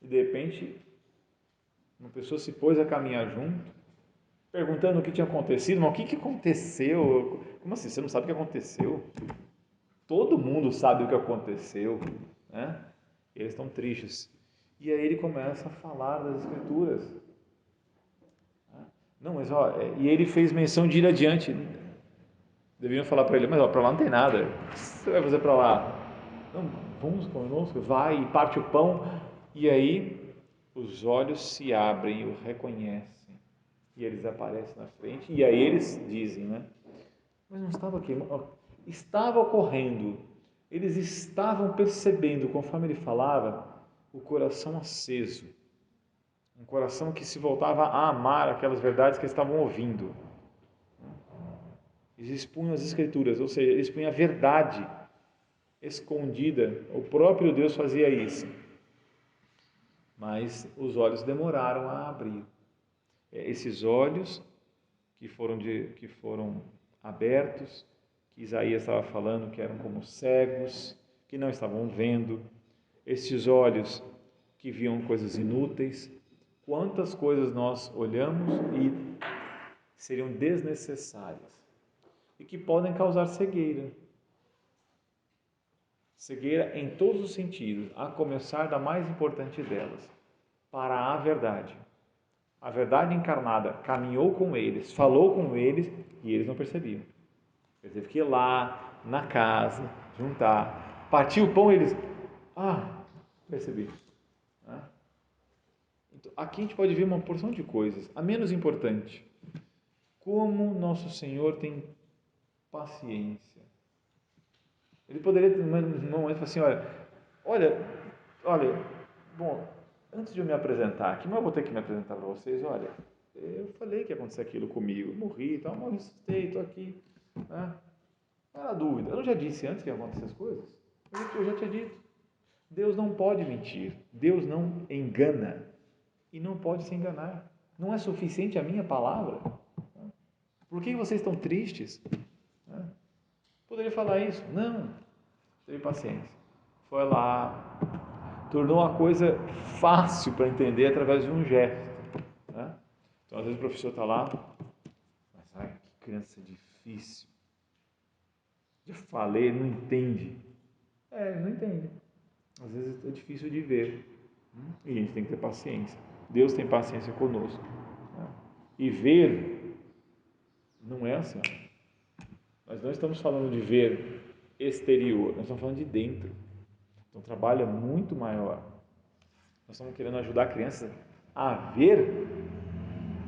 e de repente uma pessoa se pôs a caminhar junto, perguntando o que tinha acontecido. Mas o que aconteceu? Como assim? Você não sabe o que aconteceu? Todo mundo sabe o que aconteceu, né? Eles estão tristes. E aí ele começa a falar das Escrituras. Não, mas e ele fez menção de ir adiante. Deveriam falar para ele, mas para lá não tem nada. O que você vai fazer para lá? Não, vamos conosco, vai e parte o pão. E aí os olhos se abrem e o reconhecem. E eles aparecem na frente. E aí eles dizem, né? Mas não estava queimando. Estava ocorrendo. Eles estavam percebendo, conforme ele falava, o coração aceso. Um coração que se voltava a amar aquelas verdades que estavam ouvindo. Eles expunham as Escrituras, ou seja, eles expunham a verdade escondida. O próprio Deus fazia isso. Mas os olhos demoraram a abrir. Esses olhos que foram abertos, que Isaías estava falando que eram como cegos, que não estavam vendo. Esses olhos que viam coisas inúteis. Quantas coisas nós olhamos e seriam desnecessárias e que podem causar cegueira. Cegueira em todos os sentidos, a começar da mais importante delas, para a verdade. A verdade encarnada caminhou com eles, falou com eles e eles não percebiam. Eles teve que ir lá na casa, juntar, partir o pão e eles, percebi. Então, aqui a gente pode ver uma porção de coisas. A menos importante, como nosso Senhor tem paciência. Ele poderia ter um momento assim, olha, bom, antes de eu me apresentar aqui, mas eu vou ter que me apresentar para vocês, olha, eu falei que ia acontecer aquilo comigo, eu morri, tal, mas ressuscitei, estou aqui, né? Não era dúvida, eu já disse antes que ia acontecer as coisas, eu já tinha dito. Deus não pode mentir, Deus não engana e não pode se enganar. Não é suficiente a minha palavra? Por que vocês estão tristes? Poderia falar isso? Não, teve paciência. Foi lá, tornou a coisa fácil para entender através de um gesto. Né? Então, às vezes o professor está lá, mas que criança difícil. Já falei, ele não entende. Ele não entende. Às vezes é difícil de ver. E a gente tem que ter paciência. Deus tem paciência conosco. Né? E ver não é assim. Nós não estamos falando de ver exterior, nós estamos falando de dentro. Então, o trabalho é muito maior. Nós estamos querendo ajudar crianças a ver,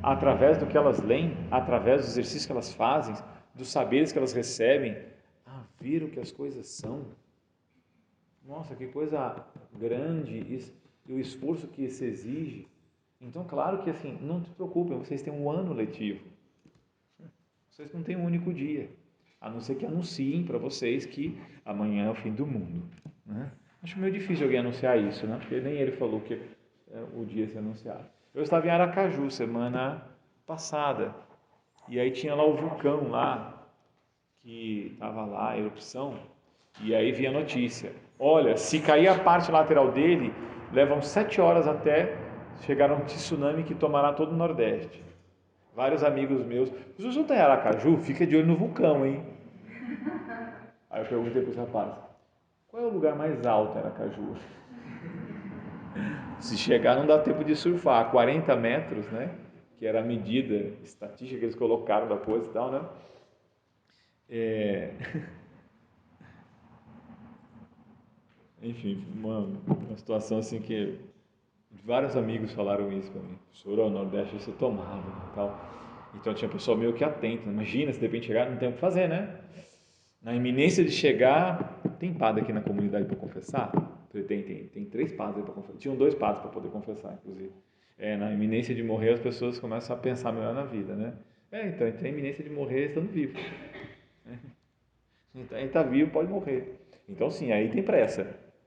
através do que elas leem, através dos exercícios que elas fazem, dos saberes que elas recebem, a ver o que as coisas são. Nossa, que coisa grande e o esforço que isso exige. Então, claro que assim, não se preocupem, vocês têm um ano letivo. Vocês não têm um único dia. A não ser que anunciem para vocês que amanhã é o fim do mundo. Né? Acho meio difícil alguém anunciar isso, né? Porque nem ele falou que o dia ia ser anunciado. Eu estava em Aracaju semana passada e aí tinha lá o vulcão lá, que estava lá, a erupção, e aí vinha a notícia. Olha, se cair a parte lateral dele, levam 7 horas até chegar a um tsunami que tomará todo o Nordeste. Vários amigos meus, se você não está em Aracaju, fica de olho no vulcão, hein? Aí eu perguntei para os rapazes, qual é o lugar mais alto em Aracaju? Se chegar não dá tempo de surfar, 40 metros, né? Que era a medida estatística que eles colocaram da coisa e tal, né? Enfim, uma situação assim que Vários amigos falaram isso para mim. Senhor, ao Nordeste você tomava, né, e tal. Então tinha pessoal meio que atento. Imagina se de repente chegar, não tem o que fazer, né? Na iminência de chegar, tem padre aqui na comunidade para confessar? Tem 3 padres para confessar. Tinham 2 padres para poder confessar, inclusive. Na iminência de morrer, as pessoas começam a pensar melhor na vida, né? Então, tem a iminência de morrer estando vivo. Então, ele está vivo, pode morrer. Então, sim, aí tem pressa.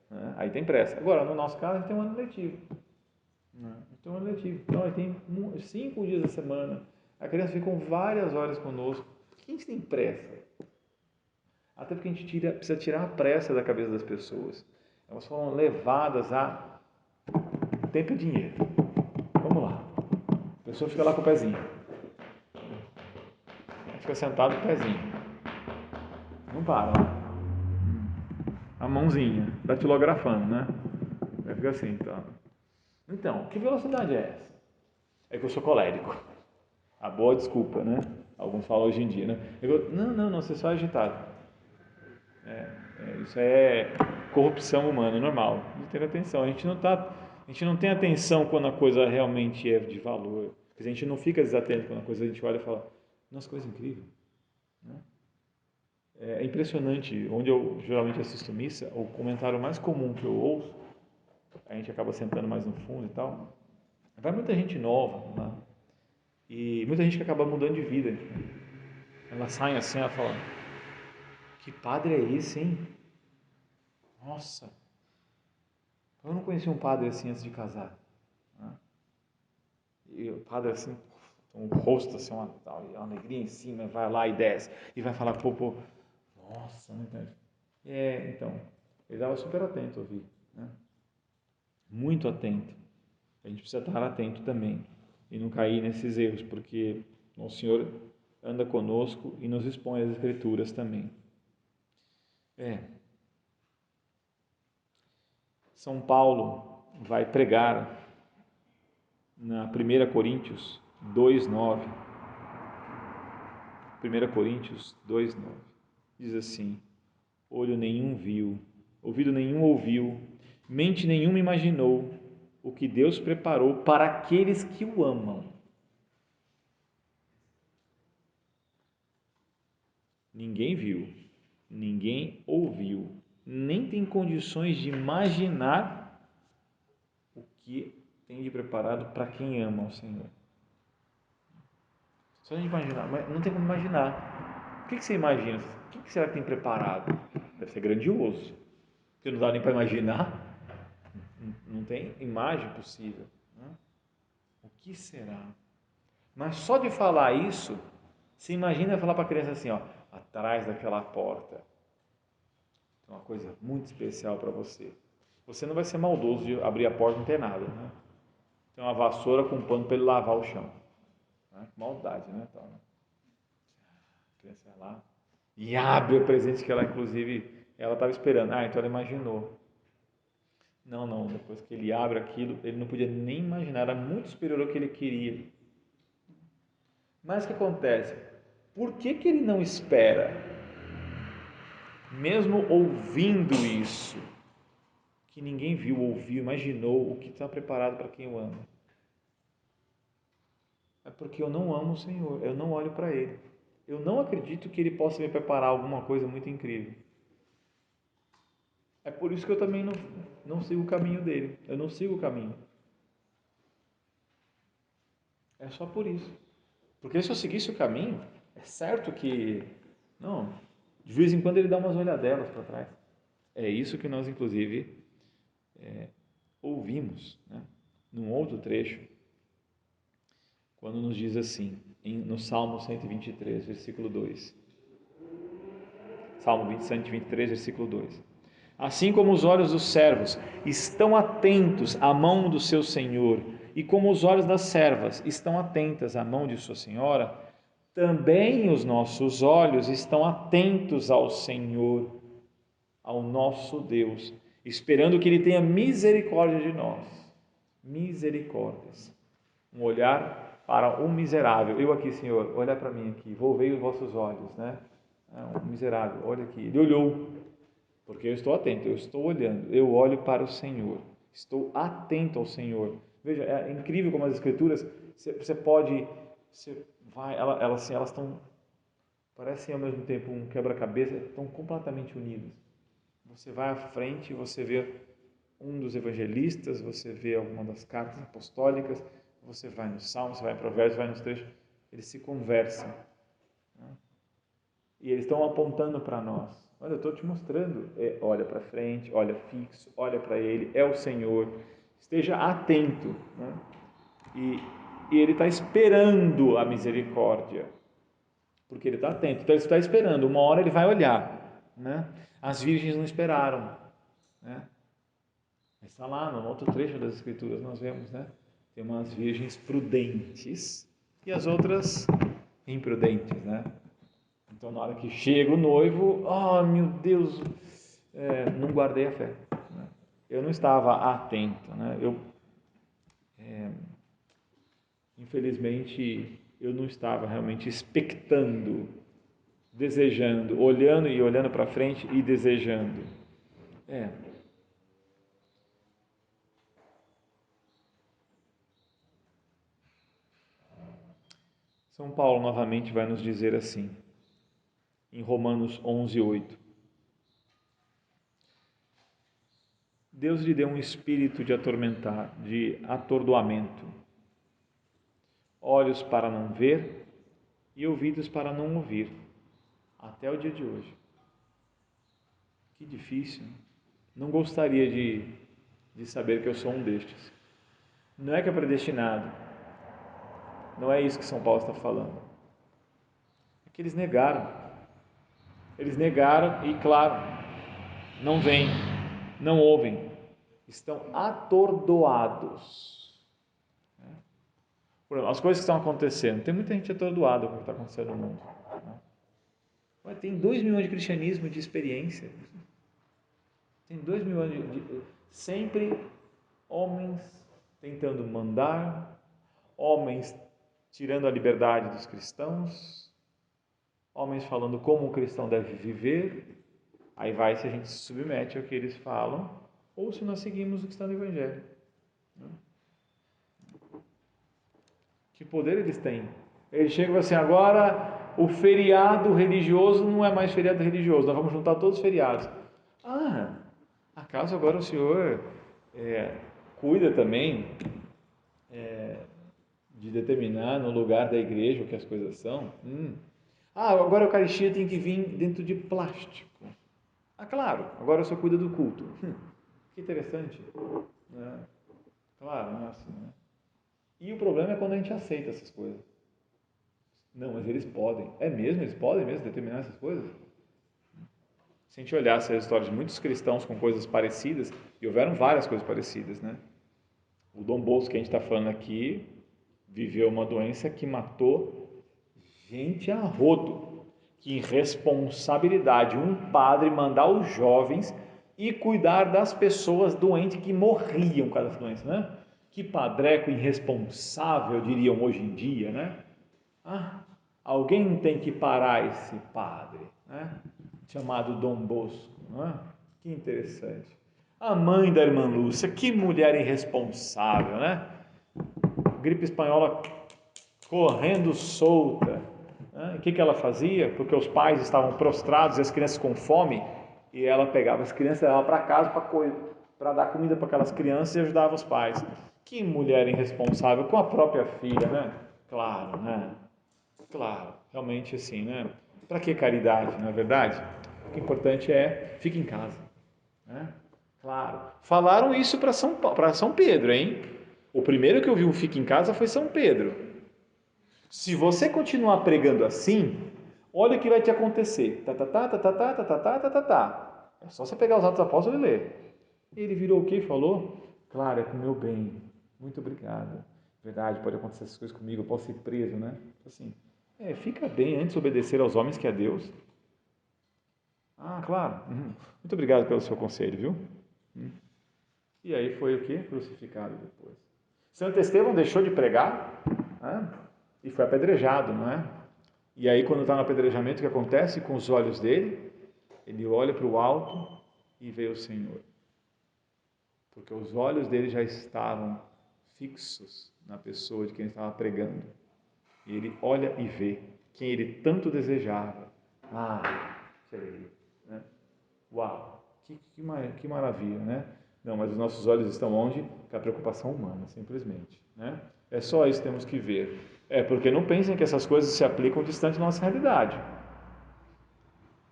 Né? Aí tem pressa. Agora, no nosso caso, a gente tem um ano letivo. Então, ano letivo. Então, aí tem 5 dias da semana. A criança fica várias horas conosco. Por que a gente tem pressa? Até porque a gente precisa tirar a pressa da cabeça das pessoas. Elas foram levadas a tempo e dinheiro. Vamos lá. A pessoa fica lá com o pezinho. Fica sentado com o pezinho. Não para, né? A mãozinha, datilografando, né? Vai ficar assim, então. Então, que velocidade é essa? É que eu sou colérico. A boa desculpa, né? Alguns falam hoje em dia, né? Não, você só é agitado. Isso é corrupção humana, normal. Não ter atenção. A gente não tem atenção quando a coisa realmente é de valor. A gente não fica desatento quando a coisa a gente olha e fala, nossa, coisa incrível. É impressionante. Onde eu geralmente assisto missa, o comentário mais comum que eu ouço, a gente acaba sentando mais no fundo e tal, vai muita gente nova, né? E muita gente que acaba mudando de vida. Ela sai assim, ela fala, que padre é esse, hein? Nossa, eu não conheci um padre assim antes de casar. Né? E o padre assim, um rosto assim, uma alegria em cima, vai lá e desce, e vai falar, pô, nossa, né? Então, ele estava super atento a ouvir, né? Muito atento. A gente precisa estar atento também e não cair nesses erros, porque o Senhor anda conosco e nos expõe as Escrituras também. São Paulo vai pregar na 1 Coríntios 2,9. 1 Coríntios 2,9. Diz assim, olho nenhum viu, ouvido nenhum ouviu, mente nenhuma imaginou o que Deus preparou para aqueles que o amam. Ninguém viu, ninguém ouviu, nem tem condições de imaginar o que tem de preparado para quem ama o Senhor. Só a gente imaginar, mas não tem como imaginar. O que você imagina? O que será que tem preparado? Deve ser grandioso. Porque não dá nem para imaginar. Não tem imagem possível. Né? O que será? Mas só de falar isso, você imagina falar para a criança assim, ó, atrás daquela porta. Tem uma coisa muito especial para você. Você não vai ser maldoso de abrir a porta e não ter nada. Né? Tem uma vassoura com um pano para ele lavar o chão. Né? Maldade, né? Então, a criança vai lá e abre o presente que ela, inclusive, ela estava esperando. Então ela imaginou. Não, depois que ele abre aquilo, ele não podia nem imaginar, era muito superior ao que ele queria. Mas o que acontece? Por que ele não espera? Mesmo ouvindo isso, que ninguém viu, ouviu, imaginou o que está preparado para quem o ama. É porque eu não amo o Senhor, eu não olho para Ele. Eu não acredito que Ele possa me preparar alguma coisa muito incrível. É por isso que eu também não sigo o caminho dele. Eu não sigo o caminho. É só por isso. Porque se eu seguisse o caminho, é certo que... Não, de vez em quando ele dá umas olhadelas para trás. É isso que nós, inclusive, ouvimos, né? Num outro trecho, quando nos diz assim, no Salmo 123, versículo 2. Salmo 123, versículo 2. Assim como os olhos dos servos estão atentos à mão do seu Senhor, e como os olhos das servas estão atentas à mão de sua senhora, também os nossos olhos estão atentos ao Senhor, ao nosso Deus, esperando que Ele tenha misericórdia de nós. Misericórdias. Um olhar para o miserável. Eu aqui, Senhor, olha para mim aqui, volvei os vossos olhos, né? Um miserável, olha aqui. Ele olhou, porque eu estou atento, eu estou olhando, eu olho para o Senhor. Estou atento ao Senhor. Veja, é incrível como as Escrituras, elas estão, parecem ao mesmo tempo um quebra-cabeça, estão completamente unidas. Você vai à frente, você vê um dos evangelistas, você vê alguma das cartas apostólicas, você vai nos Salmos, você vai em Provérbios, vai nos trechos, eles se conversam. E eles estão apontando para nós. Olha, eu estou te mostrando. Olha para frente, olha fixo, olha para Ele, é o Senhor. Esteja atento. Né? E Ele está esperando a misericórdia. Porque Ele está atento. Então Ele está esperando. Uma hora Ele vai olhar. Né? As virgens não esperaram. Né? Está lá no outro trecho das Escrituras, nós vemos, né? Tem umas virgens prudentes e as outras imprudentes, né? Então, na hora que chega o noivo, meu Deus, não guardei a fé. Né? Eu não estava atento, né? Infelizmente, eu não estava realmente expectando, desejando, olhando para frente e desejando. São Paulo novamente vai nos dizer assim, em Romanos 11:8. Deus lhe deu um espírito de atordoamento, olhos para não ver e ouvidos para não ouvir, até o dia de hoje. Que difícil, né? Não gostaria de saber que eu sou um destes. Não é que é predestinado, não é isso que São Paulo está falando. É que eles negaram e, claro, não veem, não ouvem, estão atordoados. As coisas que estão acontecendo, tem muita gente atordoada com o que está acontecendo no mundo. Tem 2 mil anos de cristianismo, de experiência. Tem 2 mil anos de sempre homens tentando mandar, homens tirando a liberdade dos cristãos, homens falando como o cristão deve viver. Aí vai se a gente se submete ao que eles falam ou se nós seguimos o que está no Evangelho. Que poder eles têm? Eles chegam assim, agora o feriado religioso não é mais feriado religioso, nós vamos juntar todos os feriados. Acaso agora o senhor cuida também de determinar no lugar da igreja o que as coisas são? Agora a Eucaristia tem que vir dentro de plástico. Claro, agora o senhor cuida do culto. Que interessante. Claro, não é assim, né? E o problema é quando a gente aceita essas coisas. Não, mas eles podem. É mesmo? Eles podem mesmo determinar essas coisas? Se a gente olhasse as histórias de muitos cristãos com coisas parecidas, e houveram várias coisas parecidas, né? O Dom Bosco, que a gente está falando aqui, viveu uma doença que matou gente a rodo. Que irresponsabilidade, um padre mandar os jovens e cuidar das pessoas doentes que morriam com essa doença, né? Que padreco irresponsável, diriam hoje em dia, né? Alguém tem que parar esse padre, né? Chamado Dom Bosco, não é? Que interessante. A mãe da irmã Lúcia, que mulher irresponsável, né? Gripe espanhola correndo solta. O que ela fazia? Porque os pais estavam prostrados e as crianças com fome, e ela pegava as crianças e levava para casa para dar comida para aquelas crianças e ajudava os pais. Que mulher irresponsável com a própria filha, né? Claro, né? Claro, realmente assim, né? Para que caridade, não é verdade? O que é importante é, fique em casa, né? Claro. Falaram isso para São Pedro, hein? O primeiro que eu vi um fique em casa foi São Pedro. Se você continuar pregando assim, olha o que vai te acontecer. É só você pegar os Atos dos Apóstolos e ler. Ele virou o que e falou? Claro, é para o meu bem. Muito obrigado. Verdade, pode acontecer essas coisas comigo, eu posso ser preso, né? Assim, fica bem antes de obedecer aos homens que a Deus. Claro. Muito obrigado pelo seu conselho, viu? E aí foi o que? Crucificado depois. Santo Estevão deixou de pregar, e foi apedrejado, não é? E aí quando está no apedrejamento, o que acontece com os olhos dele? Ele olha para o alto e vê o Senhor. porque os olhos dele já estavam fixos na pessoa de quem ele estava pregando. E ele olha e vê quem ele tanto desejava. Que alegria, né? Uau, que maravilha, né? Não, mas os nossos olhos estão onde? Com a preocupação humana, simplesmente, né? É só isso que temos que ver. Porque não pensem que essas coisas se aplicam distante da nossa realidade.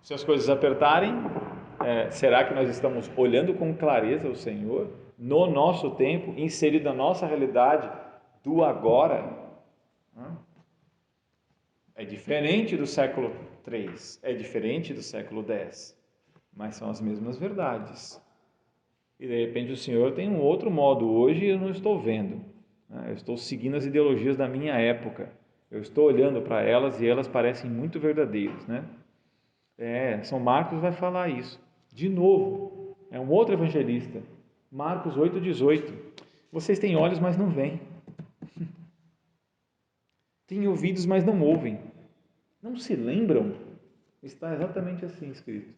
Se as coisas apertarem, será que nós estamos olhando com clareza o Senhor no nosso tempo, inserido na nossa realidade do agora? É diferente do século III, é diferente do século X, mas são as mesmas verdades. E de repente o Senhor tem um outro modo hoje e eu não estou vendo. Eu estou seguindo as ideologias da minha época. Eu estou olhando para elas e elas parecem muito verdadeiras, né? São Marcos vai falar isso. De novo, é um outro evangelista. Marcos 8,18. Vocês têm olhos, mas não veem. Têm ouvidos, mas não ouvem. Não se lembram? Está exatamente assim escrito.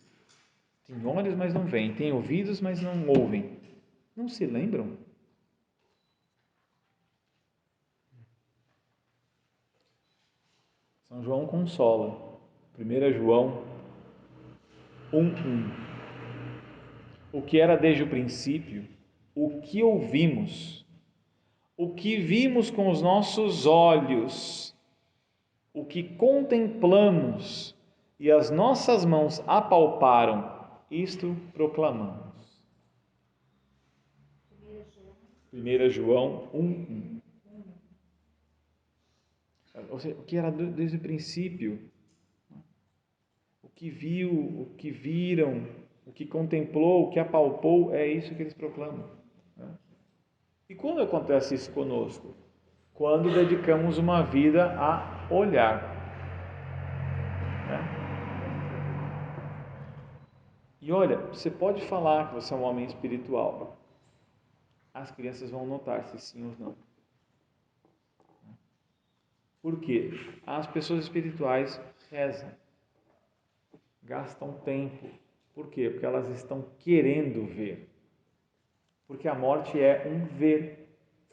Tem olhos, mas não veem. Tem ouvidos, mas não ouvem. Não se lembram? São João consola. 1 João 1:1. O que era desde o princípio, o que ouvimos, o que vimos com os nossos olhos, o que contemplamos e as nossas mãos apalparam, isto proclamamos. 1 João 1:1. Ou seja, o que era desde o princípio, o que viu, o que viram, o que contemplou, o que apalpou, é isso que eles proclamam. E quando acontece isso conosco? Quando dedicamos uma vida a olhar. E olha, você pode falar que você é um homem espiritual. As crianças vão notar se sim ou não. Por quê? As pessoas espirituais rezam, gastam tempo. Por quê? Porque elas estão querendo ver. Porque a morte é um ver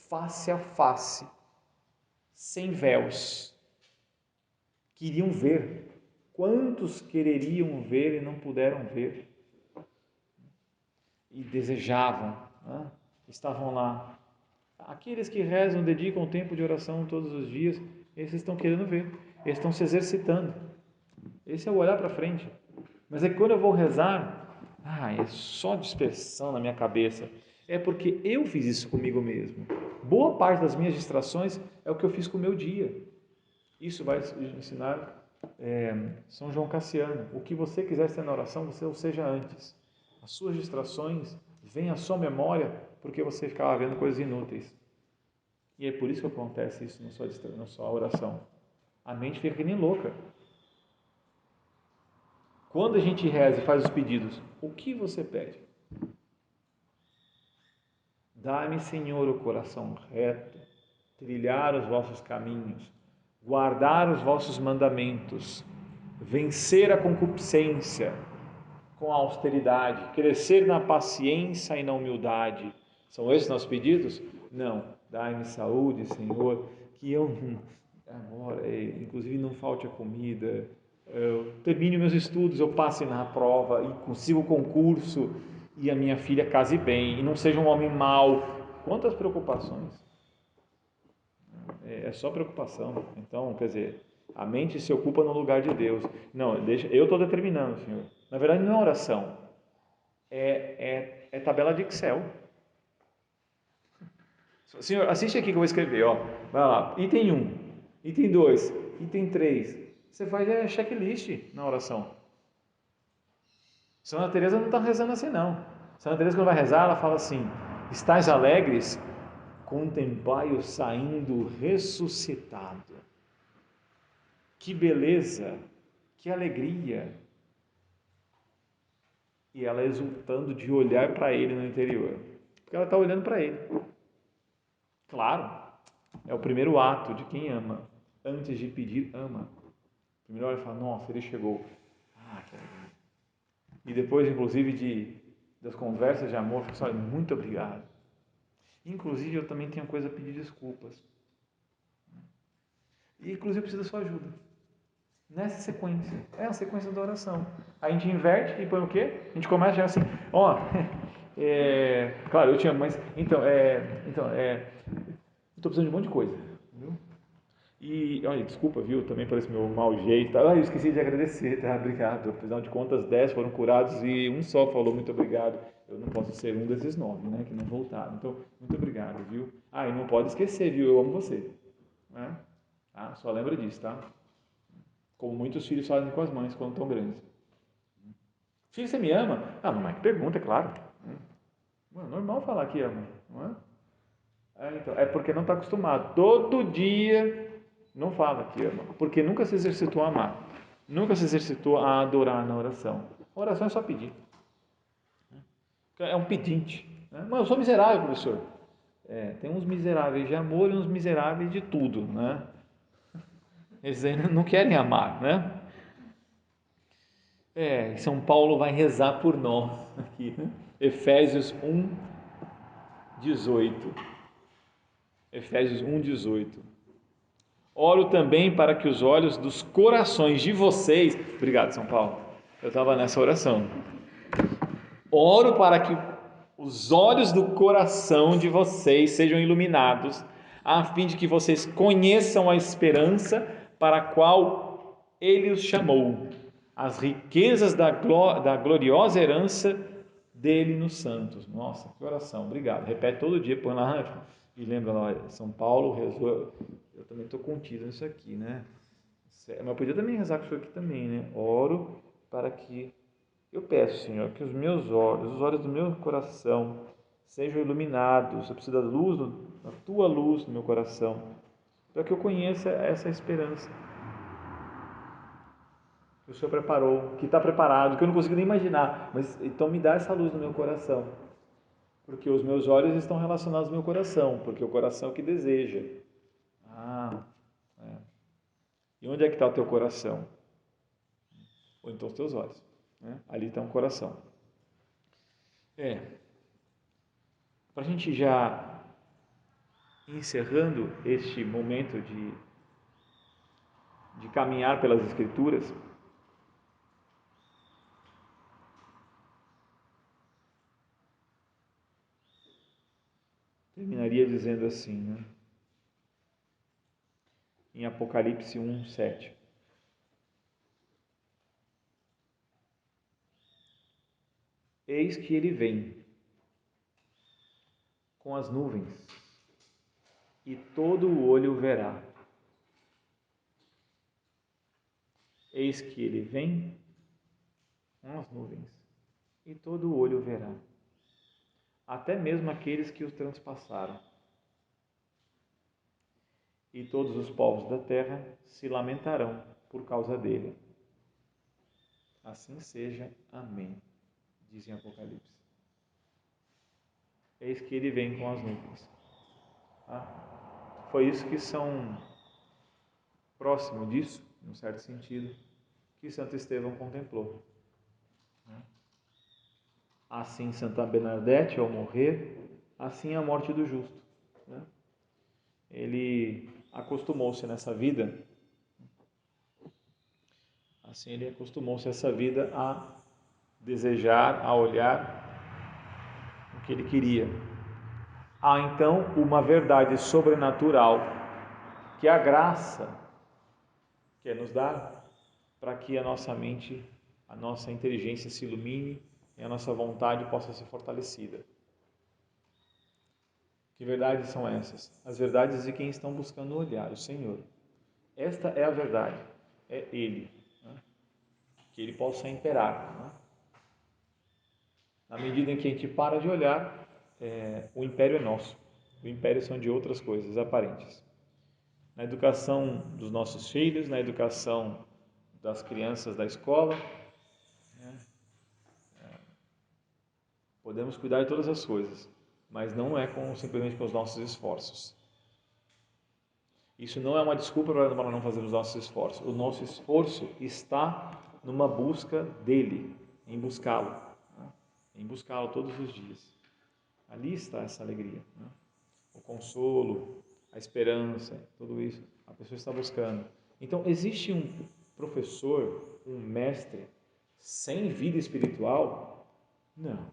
face a face, sem véus. Queriam ver. Quantos quereriam ver e não puderam ver? E desejavam, né? Estavam lá. Aqueles que rezam, dedicam tempo de oração todos os dias, esses estão querendo ver, eles estão se exercitando. Esse é o olhar para frente. Mas é que quando eu vou rezar, é só dispersão na minha cabeça. É porque eu fiz isso comigo mesmo. Boa parte das minhas distrações é o que eu fiz com o meu dia. Isso vai ensinar São João Cassiano. O que você quiser ser na oração, você o seja antes. As suas distrações vêm à sua memória porque você ficava vendo coisas inúteis. E é por isso que acontece isso na sua oração. A mente fica que nem louca. Quando a gente reza e faz os pedidos, o que você pede? Dá-me, Senhor, o coração reto, trilhar os vossos caminhos, guardar os vossos mandamentos, vencer a concupiscência com a austeridade, crescer na paciência e na humildade. São esses nossos pedidos? Não. Dai-me saúde, Senhor, que eu agora, inclusive, não falte a comida, eu termine meus estudos, eu passe na prova e consiga o concurso e a minha filha case bem e não seja um homem mau. Quantas preocupações? É só preocupação. Então, quer dizer, a mente se ocupa no lugar de Deus. Não, eu estou determinando, Senhor. Na verdade, não é oração. É tabela de Excel. Senhor, assiste aqui que eu vou escrever. Vai lá. Item 1, item 2, item 3. Você faz checklist na oração. Santa Teresa não está rezando assim, não. Santa Teresa, quando vai rezar, ela fala assim: estais alegres? Contemplai-o saindo ressuscitado. Que beleza, que alegria. E ela exultando de olhar para ele no interior. Porque ela está olhando para ele. Claro, é o primeiro ato de quem ama. Antes de pedir, ama. Primeiro olha e fala: nossa, ele chegou. Que alegria. E depois, inclusive, de das conversas de amor, eu falo, muito obrigado. Inclusive, eu também tenho coisa a pedir desculpas. E, inclusive, eu preciso da sua ajuda. Nessa sequência. É a sequência da oração. A gente inverte e põe o quê? A gente começa já assim, claro, eu te amo, mas, estou precisando de um monte de coisa. Viu? E, olha, desculpa, viu, também por esse meu mau jeito. Tá? Eu esqueci de agradecer, tá? Obrigado. Afinal de contas, 10 foram curados e um só falou muito obrigado. Eu não posso ser um desses 9, né, que não voltaram. Então, muito obrigado, viu? E não pode esquecer, viu? Eu amo você. Né? Só lembra disso, tá? Como muitos filhos fazem com as mães quando estão grandes. Filho, você me ama? Mamãe, que pergunta, é claro. É normal falar que ama, não é? Então, é porque não está acostumado. Todo dia não fala que ama, porque nunca se exercitou a amar, nunca se exercitou a adorar na oração. A oração é só pedir. É um pedinte. Né? Mas eu sou miserável, professor. Tem uns miseráveis de amor e uns miseráveis de tudo, né? Eles não querem amar, né? São Paulo vai rezar por nós aqui, né? Efésios 1:18. Efésios 1:18. Oro também para que os olhos dos corações de vocês... Obrigado, São Paulo. Eu estava nessa oração. Oro para que os olhos do coração de vocês sejam iluminados, a fim de que vocês conheçam a esperança para a qual Ele os chamou, as riquezas da gloriosa herança dele nos santos. Nossa, que oração. Obrigado. Repete todo dia, põe lá e lembra lá, São Paulo rezou... Eu também estou contido nisso aqui, né? Mas eu podia também rezar com isso aqui também, né? Oro para que... Eu peço, Senhor, que os meus olhos, os olhos do meu coração sejam iluminados. Eu preciso da luz, da Tua luz no meu coração, para que eu conheça essa esperança que o Senhor preparou, que está preparado, que eu não consigo nem imaginar. Mas então me dá essa luz no meu coração, porque os meus olhos estão relacionados ao meu coração, porque o coração é o que deseja. E onde é que está o teu coração? Ou então os teus olhos, né? Ali está um coração. Para a gente já encerrando este momento de caminhar pelas Escrituras, terminaria dizendo assim, né? Em Apocalipse 1:7. Eis que ele vem com as nuvens, e todo o olho o verá. Eis que ele vem com as nuvens, e todo o olho o verá, até mesmo aqueles que os transpassaram. E todos os povos da terra se lamentarão por causa dele. Assim seja. Amém. Diz em Apocalipse. Eis que ele vem com as nuvens. Foi isso que São próximo disso, num certo sentido, que Santo Estevão contemplou. Assim Santa Bernadette, ao morrer, assim a morte do justo. Ele acostumou-se nessa vida, assim ele acostumou-se essa vida a desejar, a olhar o que ele queria. Há então uma verdade sobrenatural que a graça quer nos dar para que a nossa mente, a nossa inteligência se ilumine e a nossa vontade possa ser fortalecida. Que verdades são essas? As verdades de quem estão buscando olhar, o Senhor. Esta é a verdade, é Ele. Que Ele possa imperar. Na medida em que a gente para de olhar, o império é nosso. O império são de outras coisas aparentes. Na educação dos nossos filhos, na educação das crianças da escola, podemos cuidar de todas as coisas, mas não é simplesmente com os nossos esforços. Isso não é uma desculpa para não fazer os nossos esforços. O nosso esforço está numa busca dele, em buscá-lo, em buscá-lo todos os dias. Ali está essa alegria, né? O consolo, a esperança, tudo isso, a pessoa está buscando. Então, existe um professor, um mestre, sem vida espiritual? Não.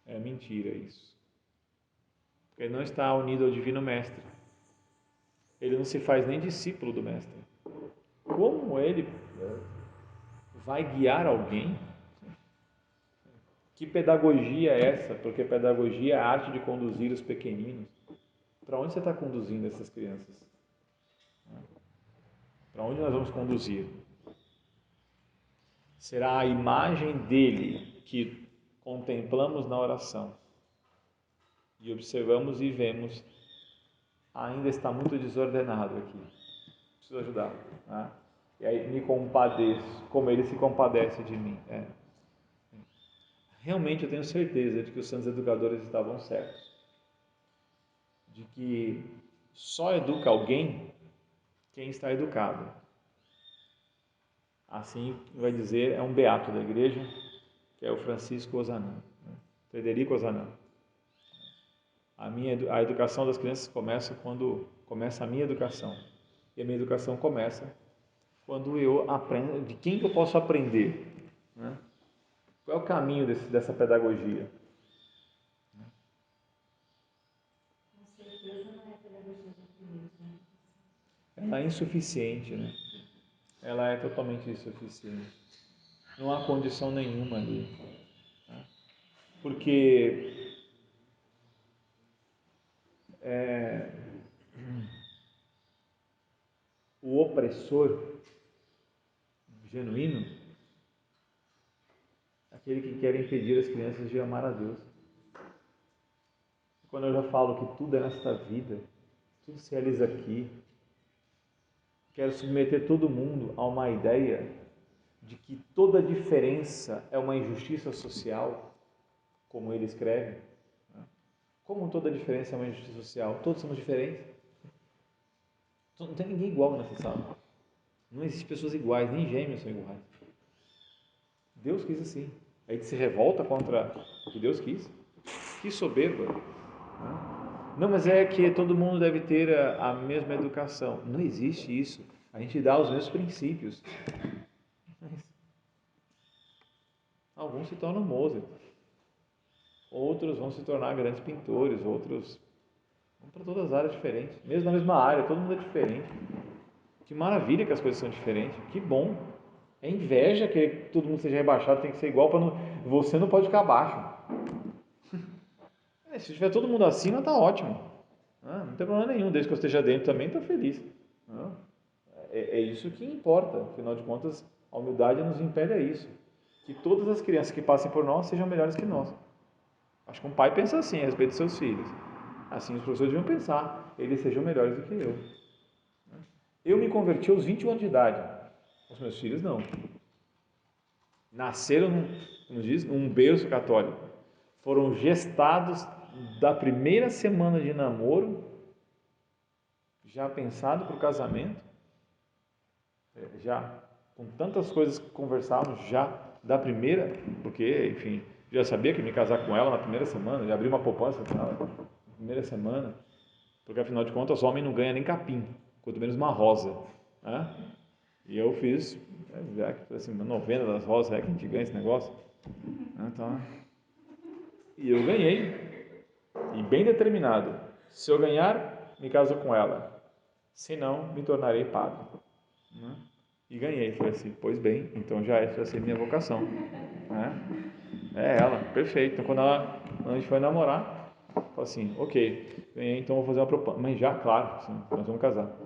É mentira isso. Porque ele não está unido ao Divino Mestre. Ele não se faz nem discípulo do Mestre. Como ele vai guiar alguém? Que pedagogia é essa? Porque pedagogia é a arte de conduzir os pequeninos. Para onde você está conduzindo essas crianças? Para onde nós vamos conduzir? Será a imagem dele que contemplamos na oração e observamos e vemos, ainda está muito desordenado aqui. Preciso ajudar. Né? E aí me compadeço, como ele se compadece de mim. Realmente eu tenho certeza de que os santos educadores estavam certos. De que só educa alguém quem está educado. Assim vai dizer, é um beato da igreja, que é o Francisco Ozanam, Frederico Ozanam. A educação das crianças começa quando começa a minha educação. E a minha educação começa quando eu aprendo, de quem que eu posso aprender, né? Qual é o caminho dessa pedagogia? Com certeza não é pedagogia da primeira geração. Ela é insuficiente, né? Ela é totalmente insuficiente. Não há condição nenhuma ali. Né? Porque o opressor genuíno, aquele que quer impedir as crianças de amar a Deus. Quando eu já falo que tudo é nesta vida, tudo se realiza aqui, quero submeter todo mundo a uma ideia de que toda diferença é uma injustiça social, como ele escreve. Como toda diferença é uma injustiça social? Todos somos diferentes. Não tem ninguém igual nessa sala. Não existem pessoas iguais, nem gêmeos são iguais. Deus quis assim. Aí se revolta contra o que Deus quis. Que soberba. Não, mas é que todo mundo deve ter a mesma educação. Não existe isso. A gente dá os mesmos princípios. Mas alguns se tornam Mozart. Outros vão se tornar grandes pintores. Outros vão para todas as áreas diferentes. Mesmo na mesma área, todo mundo é diferente. Que maravilha que as coisas são diferentes. Que bom. É inveja que todo mundo seja rebaixado, tem que ser igual para não... Você não pode ficar abaixo. Se tiver todo mundo acima, está ótimo. Não tem problema nenhum, desde que eu esteja dentro também, está feliz. É isso que importa. Afinal de contas, a humildade nos impele a isso. Que todas as crianças que passem por nós sejam melhores que nós. Acho que um pai pensa assim a respeito de seus filhos. Assim os professores deviam pensar, eles sejam melhores do que eu. Eu me converti aos 21 anos de idade. Os meus filhos não. Nasceram, como diz, num berço católico. Foram gestados da primeira semana de namoro, já pensado para o casamento, já com tantas coisas que conversávamos já da primeira, porque, enfim, já sabia que me casar com ela na primeira semana, já abri uma poupança com ela na primeira semana, porque afinal de contas, homem não ganha nem capim, quanto menos uma rosa, né? E eu fiz, já que assim, uma novena das rosas, é que a gente ganha esse negócio, então, e eu ganhei. E bem determinado, se eu ganhar, me caso com ela, se não, me tornarei padre. E ganhei, falei assim, pois bem, então já essa vai ser minha vocação. É ela, perfeito. Então quando a gente foi namorar, falei assim, ok, ganhei, então vou fazer uma proposta. Mas já, claro, assim, nós vamos casar.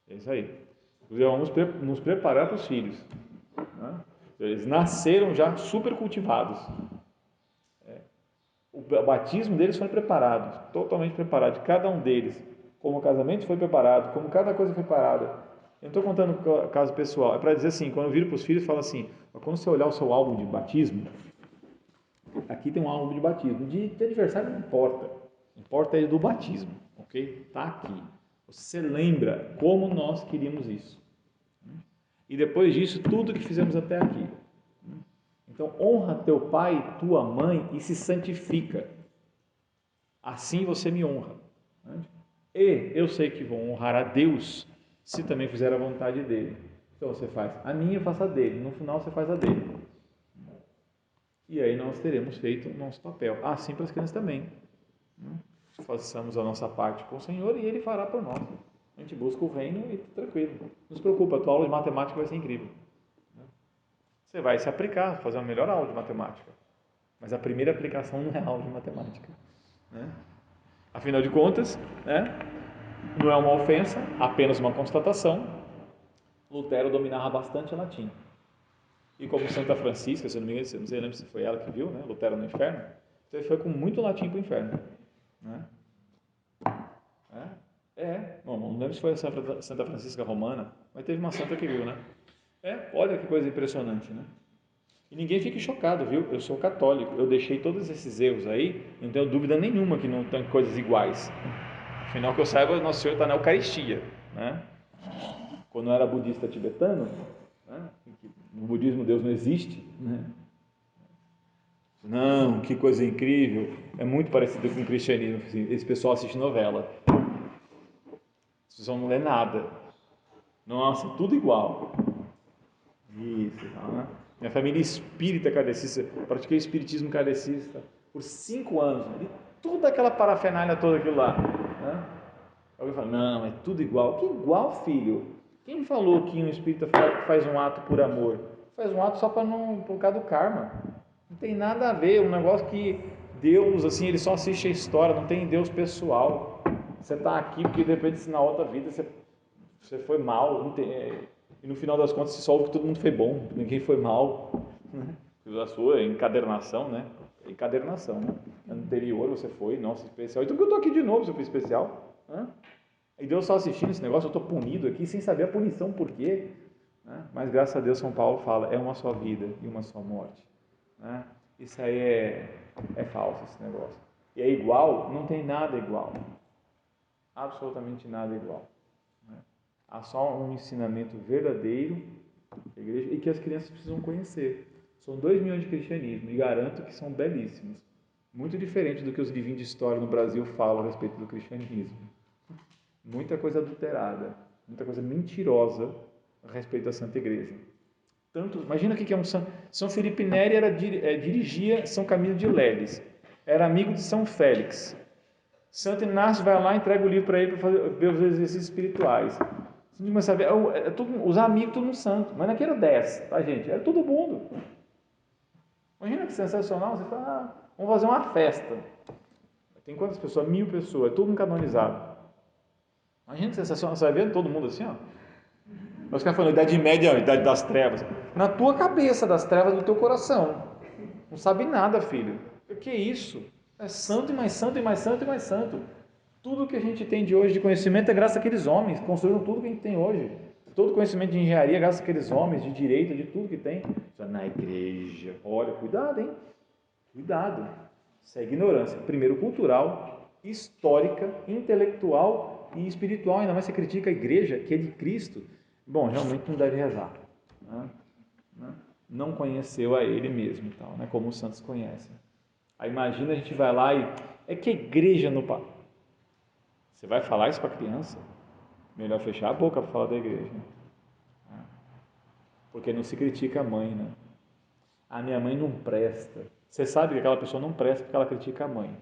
É isso aí. Inclusive vamos nos preparar para os filhos. Eles nasceram já super cultivados. O batismo deles foi preparado, totalmente preparado, de cada um deles. Como o casamento foi preparado, como cada coisa foi preparada. Eu não estou contando o caso pessoal, é para dizer assim, quando eu viro para os filhos, falo assim, quando você olhar o seu álbum de batismo, aqui tem um álbum de batismo, de aniversário não importa, importa é do batismo, ok? Está aqui. Você lembra como nós queríamos isso. E depois disso, tudo que fizemos até aqui. Então, honra teu pai e tua mãe e se santifica. Assim você me honra. E eu sei que vou honrar a Deus se também fizer a vontade dele. Então você faz a minha, eu faço a dele. No final você faz a dele. E aí nós teremos feito o nosso papel. Assim para as crianças também. Façamos a nossa parte com o Senhor e Ele fará por nós. A gente busca o reino e tranquilo. Não se preocupa, a tua aula de matemática vai ser incrível. Você vai se aplicar, fazer uma melhor aula de matemática. Mas a primeira aplicação não é a aula de matemática. Afinal de contas, não é uma ofensa, apenas uma constatação. Lutero dominava bastante latim. E como Santa Francisca, se eu não me engano, não sei se foi ela que viu, Lutero no inferno, então ele foi com muito latim para o inferno. Não lembro se foi a Santa Francisca Romana, mas teve uma santa que viu, olha que coisa impressionante, E ninguém fique chocado, viu? Eu sou católico, eu deixei todos esses erros aí, não tenho dúvida nenhuma que não tem coisas iguais. Afinal, que eu saiba, Nosso Senhor está na Eucaristia, Quando eu era budista tibetano, no budismo Deus não existe, Não, que coisa incrível, é muito parecido com o cristianismo, esse pessoal assiste novela, esse pessoal não lê nada, nossa, tudo igual, isso, Minha família espírita kardecista, pratiquei espiritismo kardecista por 5 anos, e toda aquela parafernália toda aquilo lá, Alguém fala, não, é tudo igual. Que igual, filho? Quem falou que um espírita faz um ato por amor? Faz um ato só por causa do karma. Não tem nada a ver, um negócio que Deus, assim, ele só assiste a história, não tem Deus pessoal. Você está aqui porque de repente na outra vida você foi mal, e no final das contas se solve que todo mundo foi bom, ninguém foi mal. A sua encadernação, Encadernação, Anterior você foi, nossa, especial. Então que eu estou aqui de novo se eu fui especial. E Deus só assistindo esse negócio, eu estou punido aqui sem saber a punição por quê. Mas graças a Deus São Paulo fala, é uma só vida e uma só morte. Isso aí é falso, esse negócio. E é igual? Não tem nada igual. Absolutamente nada igual. Há só um ensinamento verdadeiro da igreja e que as crianças precisam conhecer. São 2 milhões de cristianismo e garanto que são belíssimos. Muito diferente do que os livrinhos de história no Brasil falam a respeito do cristianismo. Muita coisa adulterada, muita coisa mentirosa a respeito da Santa Igreja. Imagina o que é um São Felipe Neri dirigia São Camilo de Leles, era amigo de São Félix. Santo Inácio vai lá e entrega o livro para ele para ver os exercícios espirituais. Você começa a ver, os amigos, todo mundo santo, mas não era 10, tá, gente? Era todo mundo. Imagina que sensacional, você fala, vamos fazer uma festa. Tem quantas pessoas? 1000 pessoas, é todo mundo canonizado. Imagina que sensacional, você vai vendo todo mundo assim, Os caras falando, Idade Média, Idade das Trevas. Na tua cabeça, das trevas do teu coração. Não sabe nada, filho. O que é isso? É santo e mais santo e mais santo e mais santo. Tudo que a gente tem de hoje de conhecimento é graças àqueles homens, construíram tudo que a gente tem hoje. Todo conhecimento de engenharia é graças àqueles homens, de direito, de tudo que tem. Na igreja, olha, cuidado, hein? Cuidado. Isso é ignorância. Primeiro, cultural, histórica, intelectual e espiritual. Ainda mais você critica a igreja, que é de Cristo. Bom, realmente não deve rezar. Não conheceu a ele mesmo, como os santos conhecem. Aí imagina, a gente vai lá e... É que a igreja no... Você vai falar isso para a criança? Melhor fechar a boca para falar da igreja. Porque não se critica a mãe, A minha mãe não presta. Você sabe que aquela pessoa não presta porque ela critica a mãe.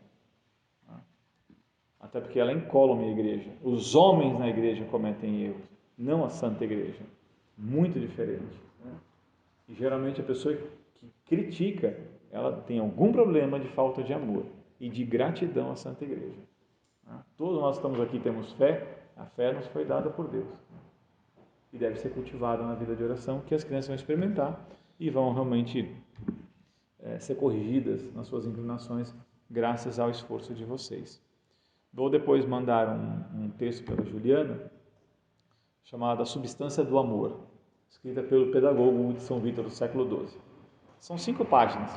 Até porque ela é incólume a igreja. Os homens na igreja cometem erros, não a Santa Igreja. Muito diferente. E geralmente a pessoa que critica, ela tem algum problema de falta de amor e de gratidão à Santa Igreja. Todos nós estamos aqui, temos fé, a fé nos foi dada por Deus. E deve ser cultivada na vida de oração, que as crianças vão experimentar e vão realmente ser corrigidas nas suas inclinações, graças ao esforço de vocês. Vou depois mandar um texto pela Juliana, chamado A Substância do Amor, escrita pelo pedagogo de São Vítor do século XII. São 5 páginas.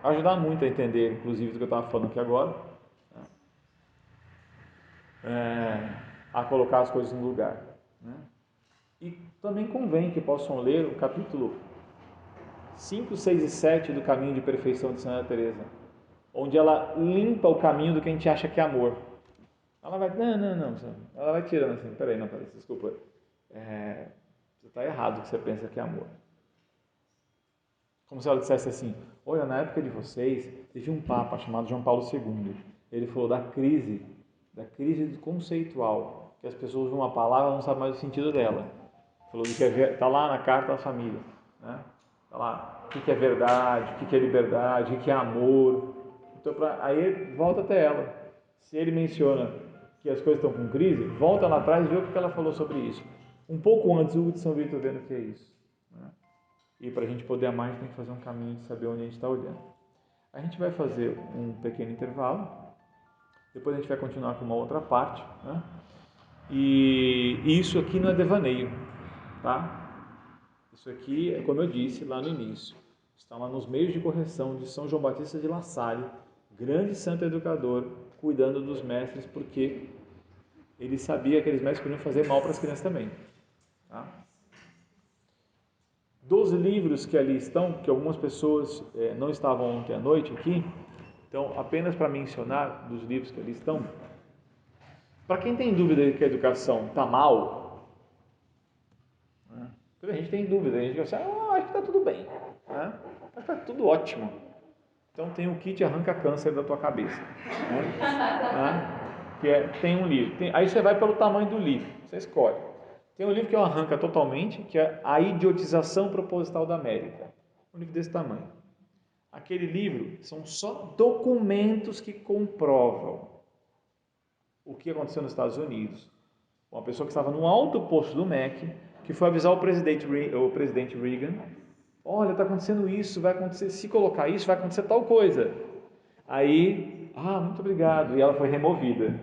Vai ajudar muito a entender, inclusive, do que eu estava falando aqui agora, a colocar as coisas no lugar. E também convém que possam ler o capítulo 5, 6 e 7 do Caminho de Perfeição de Santa Teresa, onde ela limpa o caminho do que a gente acha que é amor. Ela vai, não, ela vai tirando assim, peraí, desculpa, você está errado o que você pensa que é amor. Como se ela dissesse assim, olha, na época de vocês, teve um papa chamado João Paulo II, ele falou da crise conceitual, que as pessoas usam uma palavra e não sabem mais o sentido dela. Falou do que está lá na Carta da Família, né? Está lá, o que é verdade, o que é liberdade, o que é amor. Então, aí volta até ela. Se ele menciona que as coisas estão com crise, volta lá atrás e vê o que ela falou sobre isso. Um pouco antes, o de São Vítor vendo o que é isso. Né? E para a gente poder amar, a gente tem que fazer um caminho de saber onde a gente está olhando. A gente vai fazer um pequeno intervalo, depois a gente vai continuar com uma outra parte, né? E isso aqui não é devaneio, tá? Isso aqui é como eu disse lá no início, está lá nos meios de correção de São João Batista de La Salle, grande santo educador, cuidando dos mestres, porque ele sabia que aqueles mestres podiam fazer mal para as crianças também, tá? Dos livros que ali estão, que algumas pessoas não estavam ontem à noite aqui, então apenas para mencionar dos livros que ali estão, para quem tem dúvida de que a educação está mal, né? A gente tem dúvida, a gente diz assim, acho que está tudo bem, né? Acho que está tudo ótimo. Então tem o kit arranca câncer da tua cabeça, né? Tem um livro, aí você vai pelo tamanho do livro, você escolhe. Tem um livro que arranca totalmente, que é A Idiotização Proposital da América, um livro desse tamanho. Aquele livro são só documentos que comprovam o que aconteceu nos Estados Unidos. Uma pessoa que estava no alto posto do MEC, que foi avisar o presidente Reagan, olha, está acontecendo isso, vai acontecer, se colocar isso, vai acontecer tal coisa. Aí, muito obrigado, e ela foi removida.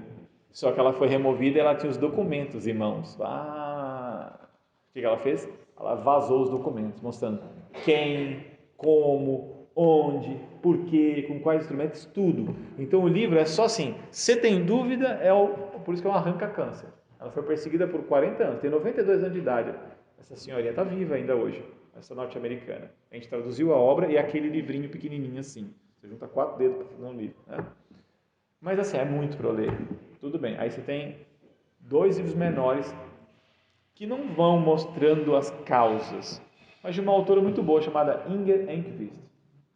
Só que ela foi removida e ela tinha os documentos em mãos. O que ela fez? Ela vazou os documentos, mostrando quem, como, onde, por quê, com quais instrumentos, tudo. Então o livro é só assim, se tem dúvida, por isso que é um arranca-câncer. Ela foi perseguida por 40 anos, tem 92 anos de idade. Essa senhorinha está viva ainda hoje, essa norte-americana. A gente traduziu a obra e aquele livrinho pequenininho assim. Você junta 4 dedos para fazer um livro, né? Mas assim, é muito para ler. Tudo bem. Aí você tem 2 livros menores que não vão mostrando as causas, mas de uma autora muito boa chamada Inger Enquist.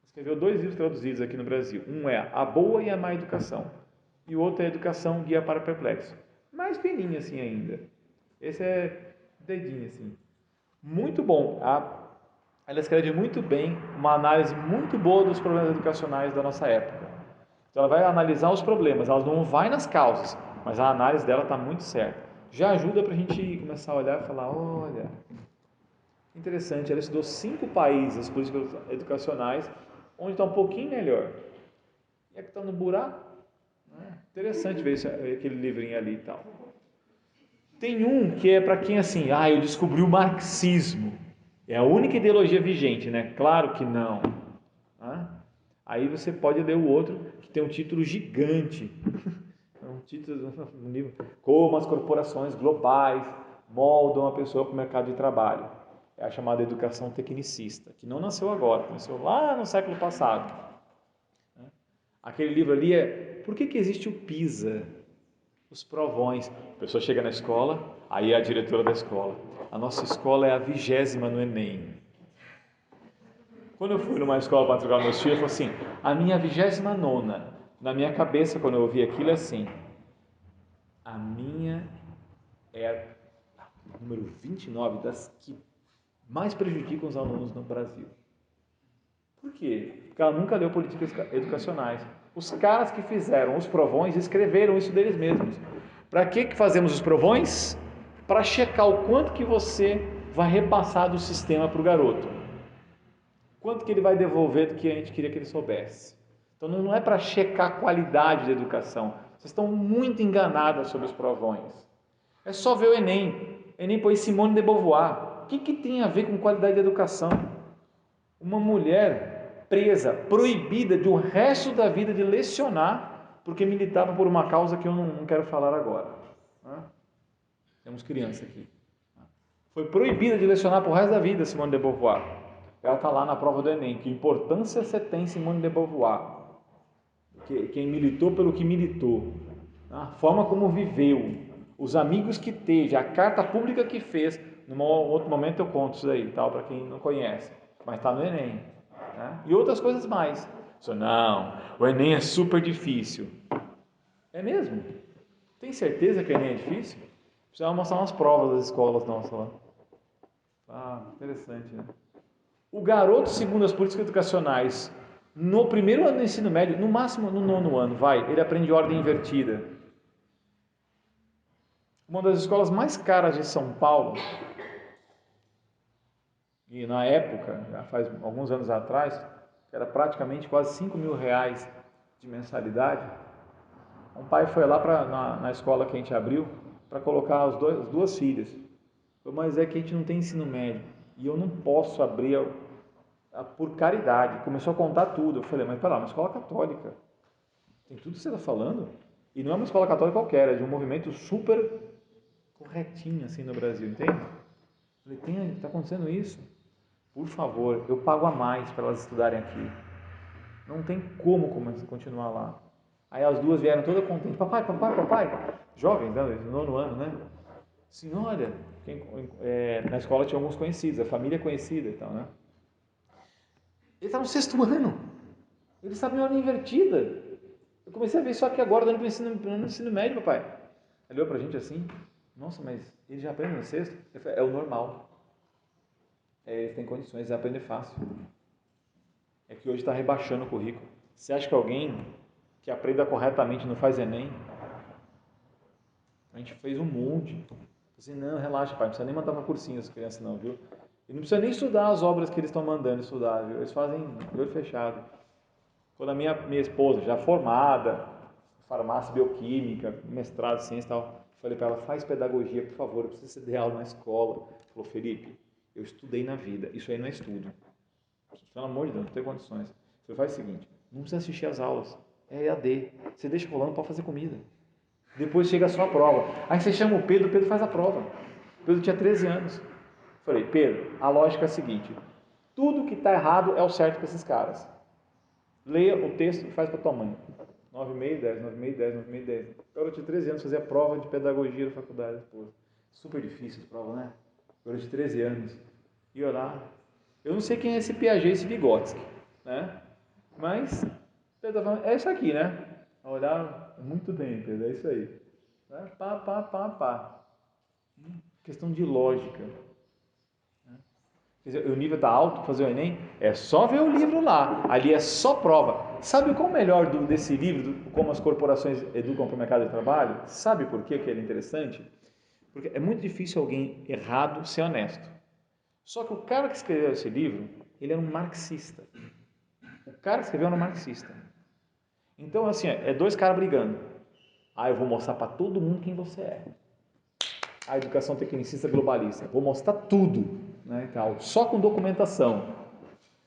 Escreveu 2 livros traduzidos aqui no Brasil. Um é A Boa e a Má Educação e o outro é Educação Guia para Perplexo. Mais fininho assim ainda. Esse é dedinho assim. Muito bom. Ela escreve muito bem, uma análise muito boa dos problemas educacionais da nossa época. Então ela vai analisar os problemas, ela não vai nas causas, mas a análise dela está muito certa. Já ajuda para a gente começar a olhar e falar, olha, interessante, ela estudou 5 países, as políticas educacionais, onde está um pouquinho melhor. E aqui está no buraco. Interessante ver aquele livrinho ali e tal. Tem um que é para quem assim, eu descobri o marxismo. É a única ideologia vigente, né? Claro que não. Aí você pode ler o outro, que tem um título gigante. Um título, um livro, Como as corporações globais moldam a pessoa para o mercado de trabalho. É a chamada educação tecnicista, que não nasceu agora, nasceu lá no século passado. Aquele livro ali por que existe o PISA? Os provões. A pessoa chega na escola, aí é a diretora da escola. A nossa escola é a 20ª no Enem. Quando eu fui numa escola para matricular meus filhos, eu falei assim, a minha 29ª. Na minha cabeça, quando eu ouvi aquilo, é assim, a minha é o número 29 das que mais prejudicam os alunos no Brasil. Por quê? Porque ela nunca leu políticas educacionais. Os caras que fizeram os provões escreveram isso deles mesmos. Para que fazemos os provões? Para checar o quanto que você vai repassar do sistema para o garoto. Quanto que ele vai devolver do que a gente queria que ele soubesse. Então não é para checar a qualidade da educação. Vocês estão muito enganadas sobre os provões. É só ver o Enem. O Enem põe Simone de Beauvoir. O que tem a ver com qualidade da educação? Uma mulher presa, proibida de o resto da vida de lecionar, porque militava por uma causa que eu não quero falar agora. Temos criança aqui. Foi proibida de lecionar por resto da vida, Simone de Beauvoir. ela está lá na prova do Enem. Que importância você tem, Simone de Beauvoir? Quem militou pelo que militou, a forma como viveu, os amigos que teve, a carta pública que fez. Num outro momento eu conto isso aí, tal, para quem não conhece, mas está no Enem, né? E outras coisas mais. Não, o Enem é super difícil. É mesmo? Tem certeza que o Enem é difícil? Precisava mostrar umas provas das escolas nossas lá. Ah, interessante, né? O garoto, segundo as políticas educacionais, no primeiro ano do ensino médio, no máximo no 9º ano, ele aprende ordem invertida. Uma das escolas mais caras de São Paulo, e na época, já faz alguns anos atrás, era praticamente quase 5 mil reais de mensalidade. Um pai foi lá na escola que a gente abriu para colocar as duas filhas. Mas é que a gente não tem ensino médio e eu não posso abrir por caridade. Começou a contar tudo. Eu falei, mas pera lá, uma escola católica. Tem tudo que você está falando? E não é uma escola católica qualquer, é de um movimento super corretinho assim no Brasil, entende? Eu falei, está acontecendo isso? Por favor, eu pago a mais para elas estudarem aqui. Não tem como continuar lá. Aí as duas vieram todas contentes. Papai. Jovens, né? No 9º ano, né? Senhora, na escola tinha alguns conhecidos, a família conhecida e tal, né? Ele está no 6º ano. Ele sabe em ordem invertida. Eu comecei a ver só que agora, dando para o ensino médio, papai. Ele olhou para a gente assim, nossa, mas ele já aprende no 6º? É o normal. Eles têm condições, eles aprendem fácil. É que hoje está rebaixando o currículo. Você acha que alguém que aprenda corretamente não faz Enem? A gente fez um monte. Assim, não, relaxa, pai, não precisa nem mandar para cursinho as crianças não, viu? E não precisa nem estudar as obras que eles estão mandando estudar, viu? Eles fazem de olho fechado. Quando a minha esposa, já formada, farmácia bioquímica, mestrado em ciência e tal, falei para ela, faz pedagogia, por favor, eu preciso dar aula na escola. Ela falou, Felipe, eu estudei na vida, isso aí não é estudo. Pelo amor de Deus, não tem condições. Você faz o seguinte, não precisa assistir as aulas, é EAD. Você deixa rolando para fazer comida. Depois chega a sua prova. Aí você chama o Pedro faz a prova. O Pedro tinha 13 anos. Falei, Pedro, a lógica é a seguinte, tudo que está errado é o certo para esses caras. Leia o texto e faz para tua mãe. 9,5, 10, 9,5, 10, 9,5, 10. Eu tinha 13 anos, fazia prova de pedagogia na faculdade. Pô, super difícil a prova, né? Eu tinha 13 anos. E olhar. Eu não sei quem é esse Piaget, esse Vygotsky, né? Mas, é isso aqui, né? Olhar muito bem, Pedro, é isso aí. Pá. Questão de lógica. Quer dizer, o nível está alto para fazer o Enem, é só ver o livro lá, ali é só prova. Sabe qual é o melhor desse livro, como as corporações educam para o mercado de trabalho? Sabe por que ele é interessante? Porque é muito difícil alguém errado ser honesto. Só que o cara que escreveu esse livro, ele era um marxista. O cara que escreveu era um marxista. Então, assim, é dois caras brigando. Eu vou mostrar para todo mundo quem você é. A educação tecnicista globalista. Vou mostrar tudo, né, e tal, só com documentação.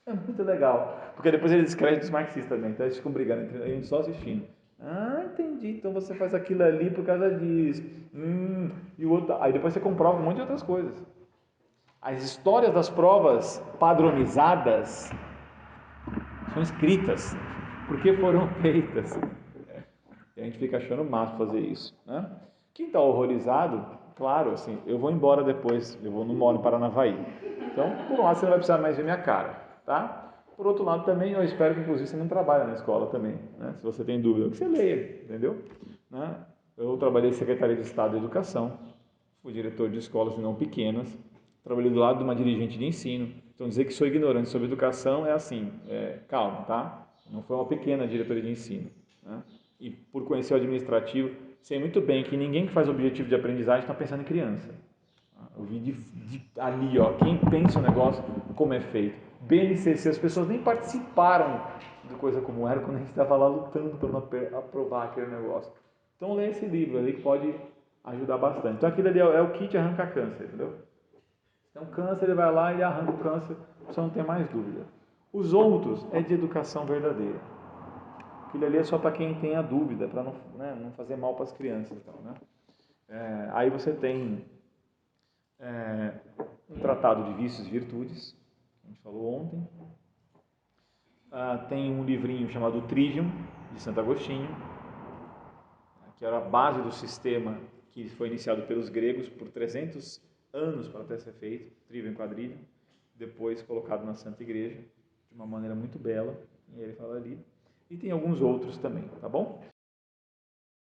É muito legal. Porque depois eles escrevem os marxistas também. Então eles ficam brigando, a gente só assistindo. Entendi. Então você faz aquilo ali por causa disso. E o outro. Aí depois você comprova um monte de outras coisas. As histórias das provas padronizadas são escritas porque foram feitas. E a gente fica achando o máximo fazer isso, né? Quem está horrorizado, claro, assim, eu vou embora depois, não moro em Paranavaí. Então, por um lado, você não vai precisar mais ver minha cara, tá? Por outro lado, também, eu espero que, inclusive, você não trabalhe na escola também, né? Se você tem dúvida, que você leia, entendeu? Né? Eu trabalhei em Secretaria de Estado de Educação, fui diretor de escolas não pequenas, trabalhei do lado de uma dirigente de ensino. Então, dizer que sou ignorante sobre educação é assim, calma, tá? Não foi uma pequena diretoria de ensino, né? E por conhecer o administrativo, sei muito bem que ninguém que faz objetivo de aprendizagem está pensando em criança. Eu vi ali, ó, quem pensa o negócio, como é feito. BNCC, as pessoas nem participaram de coisa como era quando a gente estava lá lutando para aprovar aquele negócio. Então leia esse livro ali que pode ajudar bastante. Então aquilo ali é o kit arranca câncer, entendeu? Então câncer, ele vai lá e arranca o câncer, você não tem mais dúvida. Os outros é de educação verdadeira. Aquilo ali é só para quem tem a dúvida, para não fazer mal para as crianças. Então, né? Aí você tem um tratado de vícios e virtudes, a gente falou ontem. Tem um livrinho chamado Trivium, de Santo Agostinho, que era a base do sistema que foi iniciado pelos gregos por 300 anos para até ser feito, Trivium e Quadrivium, depois colocado na Santa Igreja, de uma maneira muito bela, e ele fala ali. E tem alguns outros também, tá bom?